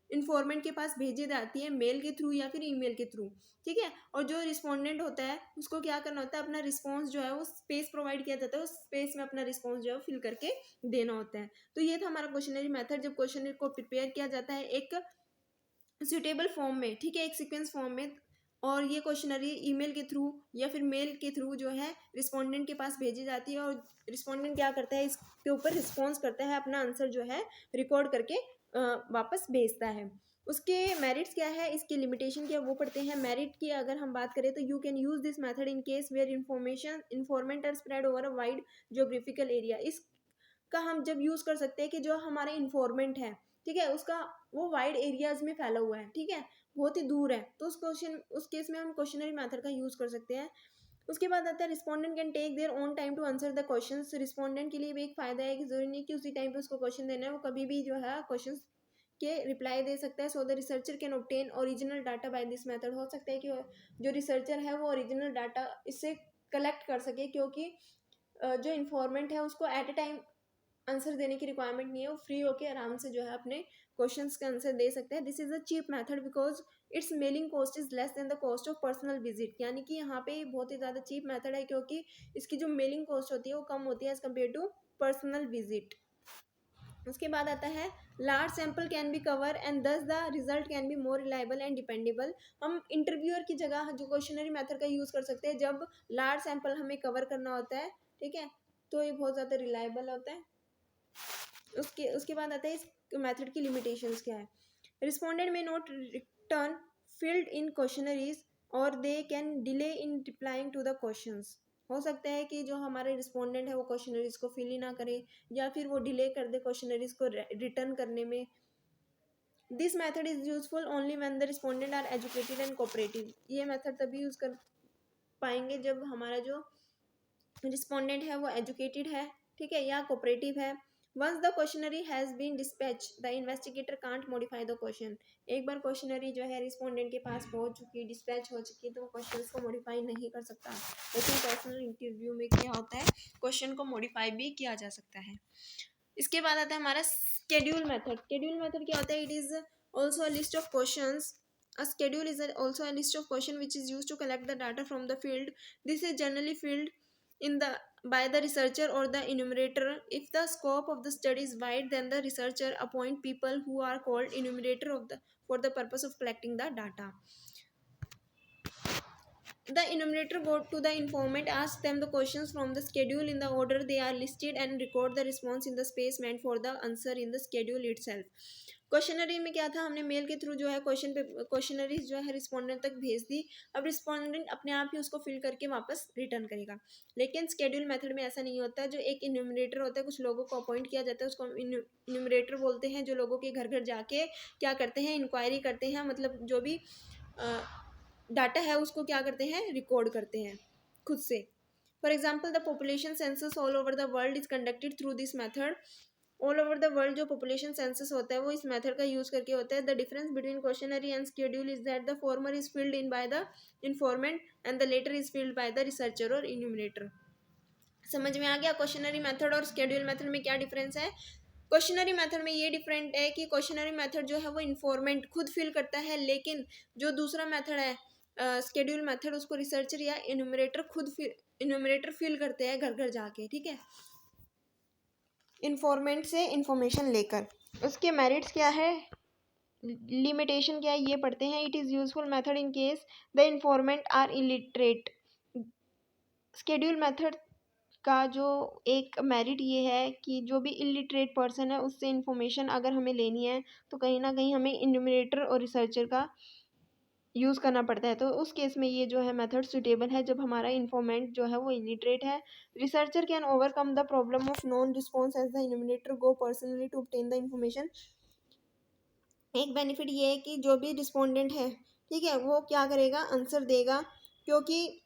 इन्फॉर्मेंट के पास भेजी जाती है मेल के थ्रू या फिर ईमेल के थ्रू, ठीक है। और जो रिस्पोंडेंट होता है उसको क्या करना होता है, अपना रिस्पॉन्स जो है वो स्पेस प्रोवाइड किया जाता है, उस स्पेस में अपना रिस्पॉन्स जो है फिल करके देना होता है। तो ये था हमारा क्वेश्चनरी मेथड, जब क्वेश्चनरी को प्रिपेयर किया जाता है एक सुटेबल फॉर्म में, ठीक है, एक सीक्वेंस फॉर्म में, और ये क्वेश्चनरी ईमेल के थ्रू या फिर मेल के थ्रू जो है रिस्पोंडेंट के पास भेजी जाती है, और रिस्पोंडेंट क्या करता है, इसके ऊपर रिस्पॉन्स करता है, अपना आंसर जो है रिकॉर्ड करके वापस भेजता है। उसके मेरिट्स क्या है, इसकी लिमिटेशन क्या है, वो पढ़ते हैं। मेरिट की अगर हम बात करें तो you can use this method in case where informant are spread over a wide geographical area. इसका हम जब यूज कर सकते हैं कि जो हमारे इन्फॉर्मेंट है, ठीक है, उसका वो वाइड एरियाज में फैला हुआ है, ठीक है, बहुत ही दूर है, तो उस केस में हम क्वेश्चनरी मेथड का यूज कर सकते हैं। उसके बाद आता है respondent can take their own time to answer the questions. Respondent के लिए भी एक फायदा है कि जरूरी नहीं कि उसी टाइम पे उसको क्वेश्चन देना है, वो कभी भी जो है क्वेश्चंस के रिप्लाई दे सकता है। So the researcher can obtain original data by this method. हो सकता है कि जो रिसर्चर है वो ओरिजिनल डाटा इससे कलेक्ट कर सके, क्योंकि जो इन्फॉर्मेंट है उसको एट ए टाइम आंसर देने की रिक्वायरमेंट नहीं है, वो फ्री होकर आराम से जो है अपने क्वेश्चंस का आंसर दे सकते हैं। This is a cheap method because its mailing cost is less than the cost of personal visit. यानी कि यहाँ पे बहुत ही ज़्यादा चीप मेथड है, क्योंकि इसकी जो मेलिंग कॉस्ट होती है वो कम होती है as compare to personal visit. उसके बाद आता है large sample can be cover and thus the result can be more reliable and dependable. हम इंटरव्यूअर की जगह जो क्वेश्चनरी मेथड का यूज़ कर सकते हैं जब लार्ज सैंपल हमें कवर करना होता है, ठीक है, तो ये बहुत ज़्यादा रिलायबल होता है। उसके बाद आता है इस मेथड की लिमिटेशंस क्या है। Respondent may not return filled in questionnaires or they can delay in replying to the questions. हो सकता है कि जो हमारे रिस्पोंडेंट है वो क्वेश्चनरीज को फिल ही ना करे, या फिर वो डिले कर दे क्वेश्चनरीज को रिटर्न करने में। This method is useful only when the respondent are educated and cooperative. ये मेथड तभी यूज कर पाएंगे जब हमारा जो रिस्पोंडेंट है वो एजुकेटेड है, ठीक है, या कोऑपरेटिव है। Once the questionnaire has been dispatch the investigator can't modify the question. एक बार क्वेश्चनरी जो है रिस्पोंडेंट के पास पहुंच चुकी, डिस्पैच हो चुकी, तो वो क्वेश्चन को मॉडिफाई नहीं कर सकता। लेकिन पर्सनल इंटरव्यू में क्या होता है, क्वेश्चन को मॉडिफाई भी किया जा सकता है। इसके बाद आता है हमारा स्केड्यूल मेथड। स्केड्यूल मेथड क्या होता है, it is also a list of questions. A schedule is also a list of questions which is used to collect the data from the field. This is generally filled in the by the researcher or the enumerator. If the scope of the study is wide, then the researcher appoint people who are called enumerator for the purpose of collecting the data. The enumerator go to the informant, ask them the questions from the schedule in the order they are listed and record the response in the space meant for the answer in the schedule itself. Questionnaire में क्या था, हमने mail के through जो है questionnaire जो है respondent तक भेज दी। अब रिस्पोंडेंट अपने आप ही उसको फिल करके वापस रिटर्न करेगा। लेकिन स्केड्यूल मेथड में ऐसा नहीं होता। जो एक इन्यूमरेटर होता है, कुछ लोगों को अपॉइंट किया जाता है, उसको इन्यूमरेटर बोलते हैं, जो लोगों के घर घर जाके क्या करते हैं, इंक्वायरी करते हैं, मतलब जो भी डाटा है उसको क्या करते हैं, रिकॉर्ड करते हैं खुद से। For example the population census all over the world is conducted through this method. All over the world जो पॉपुलेशन सेंसस होता है वो इस मेथड का यूज करके होता है। The difference between questionnaire and schedule is that the former is filled in by the informant and the latter is filled by the researcher और इन्यूमरेटर। समझ में आ गया क्वेश्चनरी मेथड और शेड्यूल मेथड में क्या डिफरेंस है। क्वेश्चनरी मेथड में ये डिफरेंट है कि क्वेश्चनरी मेथड जो है वो इन्फॉर्मेंट खुद फिल करता है, लेकिन जो दूसरा मेथड है शेड्यूल मेथड, उसको रिसर्चर या इन्यूमरेटर फिल करते हैं घर घर जाके, ठीक है, इन्फॉर्मेंट से इंफॉर्मेशन लेकर। उसके मेरिट्स क्या है, लिमिटेशन क्या है, ये पढ़ते हैं। It is useful method in case the informant are illiterate. Schedule method का जो एक मेरिट ये है कि जो भी इलिटरेट पर्सन है उससे इंफॉर्मेशन अगर हमें लेनी है तो कहीं ना कहीं हमें इन्यूमरेटर और रिसर्चर का यूज़ करना पड़ता है। तो उस केस में ये जो है मेथड सुटेबल है जब हमारा इन्फॉर्मेंट जो है वो इलिटरेट है। Researcher can overcome the problem of non response as the enumerator go personally to obtain the information. एक बेनिफिट ये है कि जो भी रिस्पोंडेंट है, ठीक है, वो क्या करेगा, आंसर देगा, क्योंकि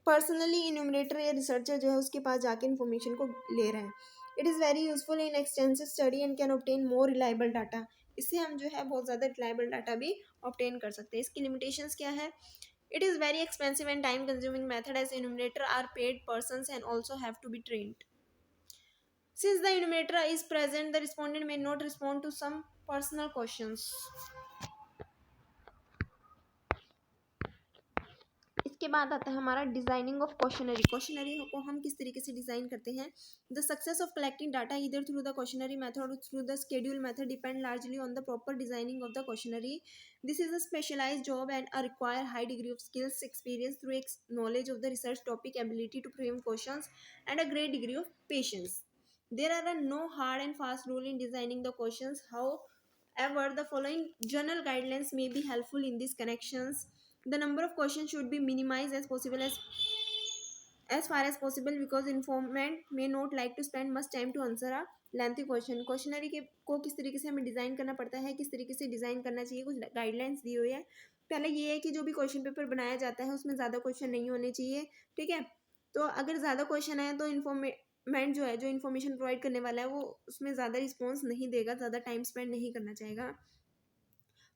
पर्सनली इन्यूमरेटर या रिसर्चर जो है उसके पास जाके इन्फॉर्मेशन को ले रहा है। It is very useful in extensive study and can obtain more reliable data. इससे हम जो है बहुत ज़्यादा रिलायबल डाटा भी ऑब्टेन कर सकते हैं। इसकी लिमिटेशंस क्या है? It is very expensive and time consuming method as enumerator are paid persons and also have to be trained. Since the enumerator is present, the respondent may not respond to some personal questions. इसके बाद आता है हमारा designing of questionnaire. Questionnaire को हम किस तरीके से डिजाइन करते हैं? The success of collecting data either through the questionnaire method और through the schedule method depend largely on the proper designing of the questionnaire. This is a specialised job and require high degree of skills experience through knowledge of the research topic, ability to frame questions and a great degree of patience. There are no hard and fast rule in designing the questions. However, the following general guidelines may be helpful in these connections. The number of questions should be minimized as possible as far as possible because informant may not like to spend much time to answer a lengthy question. Questionnaire के को किस तरीके से हमें design करना पड़ता है, किस तरीके से डिज़ाइन करना चाहिए, कुछ गाइडलाइंस दी हुई है। पहले ये है कि जो भी क्वेश्चन पेपर बनाया जाता है उसमें ज़्यादा क्वेश्चन नहीं होने चाहिए, ठीक है। तो अगर ज़्यादा क्वेश्चन है तो इन्फॉर्मेंट जो है, जो इन्फॉर्मेशन प्रोवाइड करने वाला है, वो उसमें ज़्यादा रिस्पॉन्स नहीं देगा, ज़्यादा टाइम स्पेंड नहीं करना चाहेगा।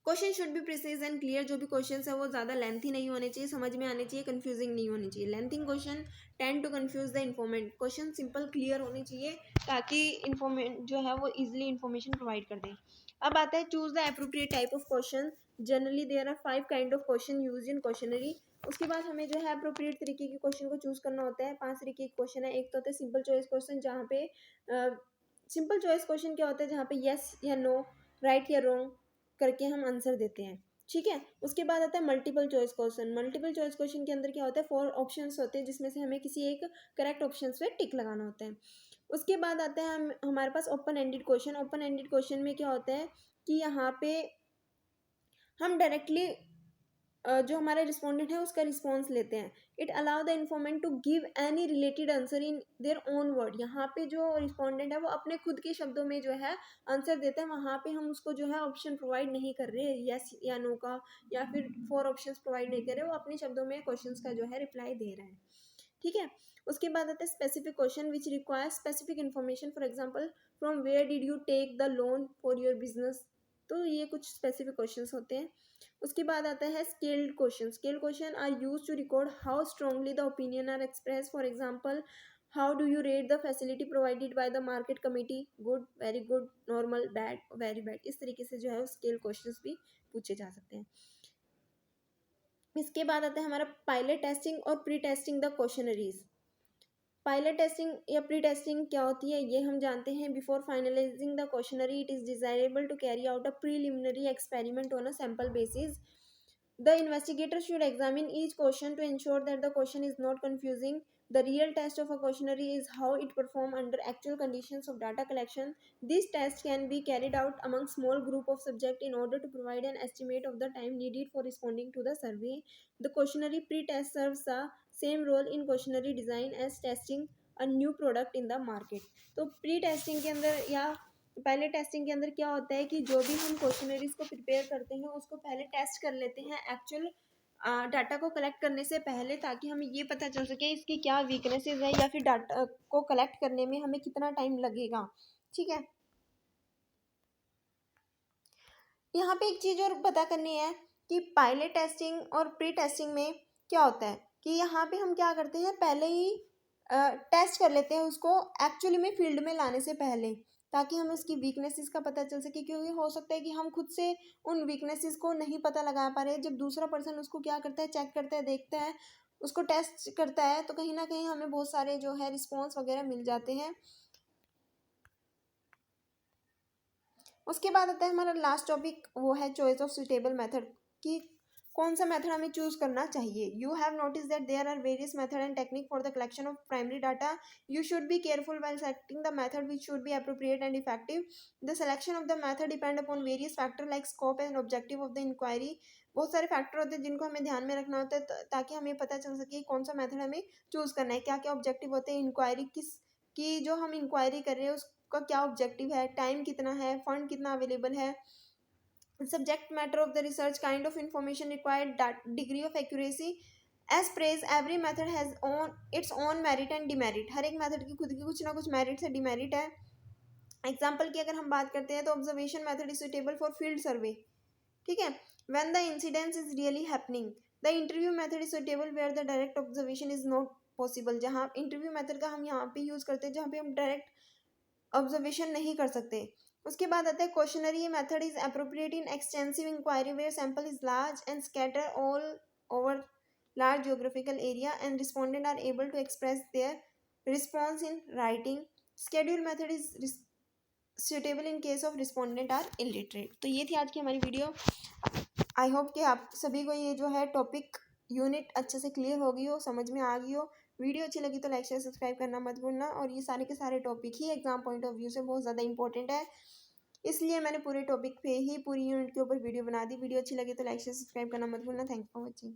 Question should be precise and clear. जो भी क्वेश्चन है वो ज़्यादा लेंथी नहीं होने चाहिए, समझ में आने चाहिए, कंफ्यूजिंग नहीं होनी चाहिए। लेंथिंग question tend to confuse the informant. Question simple clear होने चाहिए ताकि इन्फॉर्मेंट जो है वो इजिली इन्फॉर्मेशन प्रोवाइड कर दे। अब आता है choose the appropriate type of question. Generally there are 5 kind of question use in questionnaire. उसके बाद हमें जो है अप्रोप्रिएट तरीके के क्वेश्चन को चूज करना होता है। 5 तरीके के क्वेश्चन है। एक तो होता है सिंपल चॉइस क्वेश्चन, जहाँ पे सिंपल चॉइस क्वेश्चन क्या होता है, जहाँ पे यस या नो, राइट या रॉन्ग करके हम आंसर देते हैं, ठीक है। उसके बाद आता है multiple choice question. Multiple choice question के अंदर क्या होता है, 4 ऑप्शंस होते हैं जिसमें से हमें किसी एक करेक्ट ऑप्शन पे टिक लगाना होता है। उसके बाद आता है हमारे पास open ended question. Open ended question में क्या होता है कि यहाँ पे हम डायरेक्टली जो हमारा रिस्पोंडेंट है उसका रिस्पॉन्स लेते हैं। It allow the informant to give any related answer in their own word. यहाँ पे जो रिस्पोंडेंट है वो अपने खुद के शब्दों में जो है आंसर देता है। वहाँ पे हम उसको जो है ऑप्शन प्रोवाइड नहीं कर रहे यस या नो का, या फिर 4 ऑप्शंस प्रोवाइड नहीं कर रहे, वो अपने शब्दों में क्वेश्चंस का जो है रिप्लाई दे रहा है, ठीक है। उसके बाद आता है specific question which require specific information. For example, from where did you take the loan for your business. तो ये कुछ स्पेसिफिक क्वेश्चंस होते हैं। उसके बाद आता है scaled question. Scaled question are use to record how strongly the opinion are express. For example, how do you rate the facility provided by the market committee, good, very good, normal, bad, very bad. इस तरीके से जो है scale questions भी पूछे जा सकते हैं। इसके बाद आता है हमारा पायलट टेस्टिंग और pre testing the questionnaires. Pilot testing या प्री टेस्टिंग क्या होती है ये हम जानते हैं। Before finalising the questionnaire it is desirable to carry out a preliminary experiment on a sample basis. The investigator should examine each question to ensure that the question is not confusing. The real test of a questionnaire is how it performs under actual conditions of data collection. These tests can be carried out among small group of subjects in order to provide an estimate of the time needed for responding to the survey. The questionnaire pre-test serves the same role in questionnaire design as testing a new product in the market. तो pre testing के अंदर या पहले testing के अंदर क्या होता है कि जो भी हम क्वेश्चनरीज को प्रिपेयर करते हैं उसको पहले टेस्ट कर लेते हैं एक्चुअल डाटा को कलेक्ट करने से पहले, ताकि हमें ये पता चल सके इसकी क्या वीकनेसेस है या फिर डाटा को कलेक्ट करने में हमें कितना टाइम लगेगा, ठीक है। यहाँ पे एक चीज़ और पता करनी है कि पायलट टेस्टिंग और प्री टेस्टिंग में क्या होता है कि यहाँ पे हम क्या करते हैं, पहले ही टेस्ट कर लेते हैं उसको एक्चुअली में फील्ड में लाने से पहले, ताकि हमें उसकी वीकनेसेस का पता चल सके। क्योंकि हो सकता है कि हम खुद से उन वीकनेसेस को नहीं पता लगा पा रहे, जब दूसरा पर्सन उसको क्या करता है, चेक करता है, देखता है, उसको टेस्ट करता है, तो कहीं ना कहीं हमें बहुत सारे जो है रिस्पॉन्स वगैरह मिल जाते हैं। उसके बाद आता है हमारा लास्ट टॉपिक, वो है चॉइस ऑफ सुटेबल मेथड। कि कौन सा मेथड हमें चूज करना चाहिए। You have notice that there are various method and technique for the collection of primary data. You should be careful while selecting the method which should be appropriate and effective. The selection of the method depend upon various factor like scope and objective of the inquiry. बहुत सारे factor होते हैं जिनको हमें ध्यान में रखना होता है ताकि हमें पता चल सके कौन सा मेथड हमें चूज करना है, क्या क्या ऑब्जेक्टिव होते हैं, इंक्वायरी किस की जो हम इंक्वायरी कर रहे हैं उसका क्या ऑब्जेक्टिव है, टाइम कितना है, फंड कितना अवेलेबल है, subject matter of the research, kind of information required, degree of accuracy. As praise, every method has its own merit and demerit. हर एक मेथड की खुद की कुछ ना कुछ मेरिट से डिमेरिट है। एग्जाम्पल की अगर हम बात करते हैं तो observation method is suitable for field survey, ठीक है, when the incidence is really happening. The interview method is suitable where the direct observation is not possible. जहाँ इंटरव्यू मेथड का हम यहाँ पे यूज करते हैं जहाँ पे हम डायरेक्ट ऑब्जर्वेशन नहीं कर सकते। उसके बाद आता है questionnaire method is appropriate in extensive inquiry where sample is large and scatter all over large geographical area and respondent are able to express their response in writing. Schedule method is suitable in case of respondent are illiterate. तो ये थी आज की हमारी video. I hope कि आप सभी को ये जो है टॉपिक यूनिट अच्छे से क्लियर हो गई हो, समझ में आ गई हो। वीडियो अच्छी लगी तो लाइक शेयर सब्सक्राइब करना मत भूलना। और ये सारे के सारे topic he exam point of view से बहुत ज़्यादा इंपॉर्टेंट है, इसलिए मैंने पूरे टॉपिक पे ही पूरी यूनिट के ऊपर वीडियो बना दी। वीडियो अच्छी लगी तो लाइक शेयर सब्सक्राइब करना मत भूलना। Thank you for watching.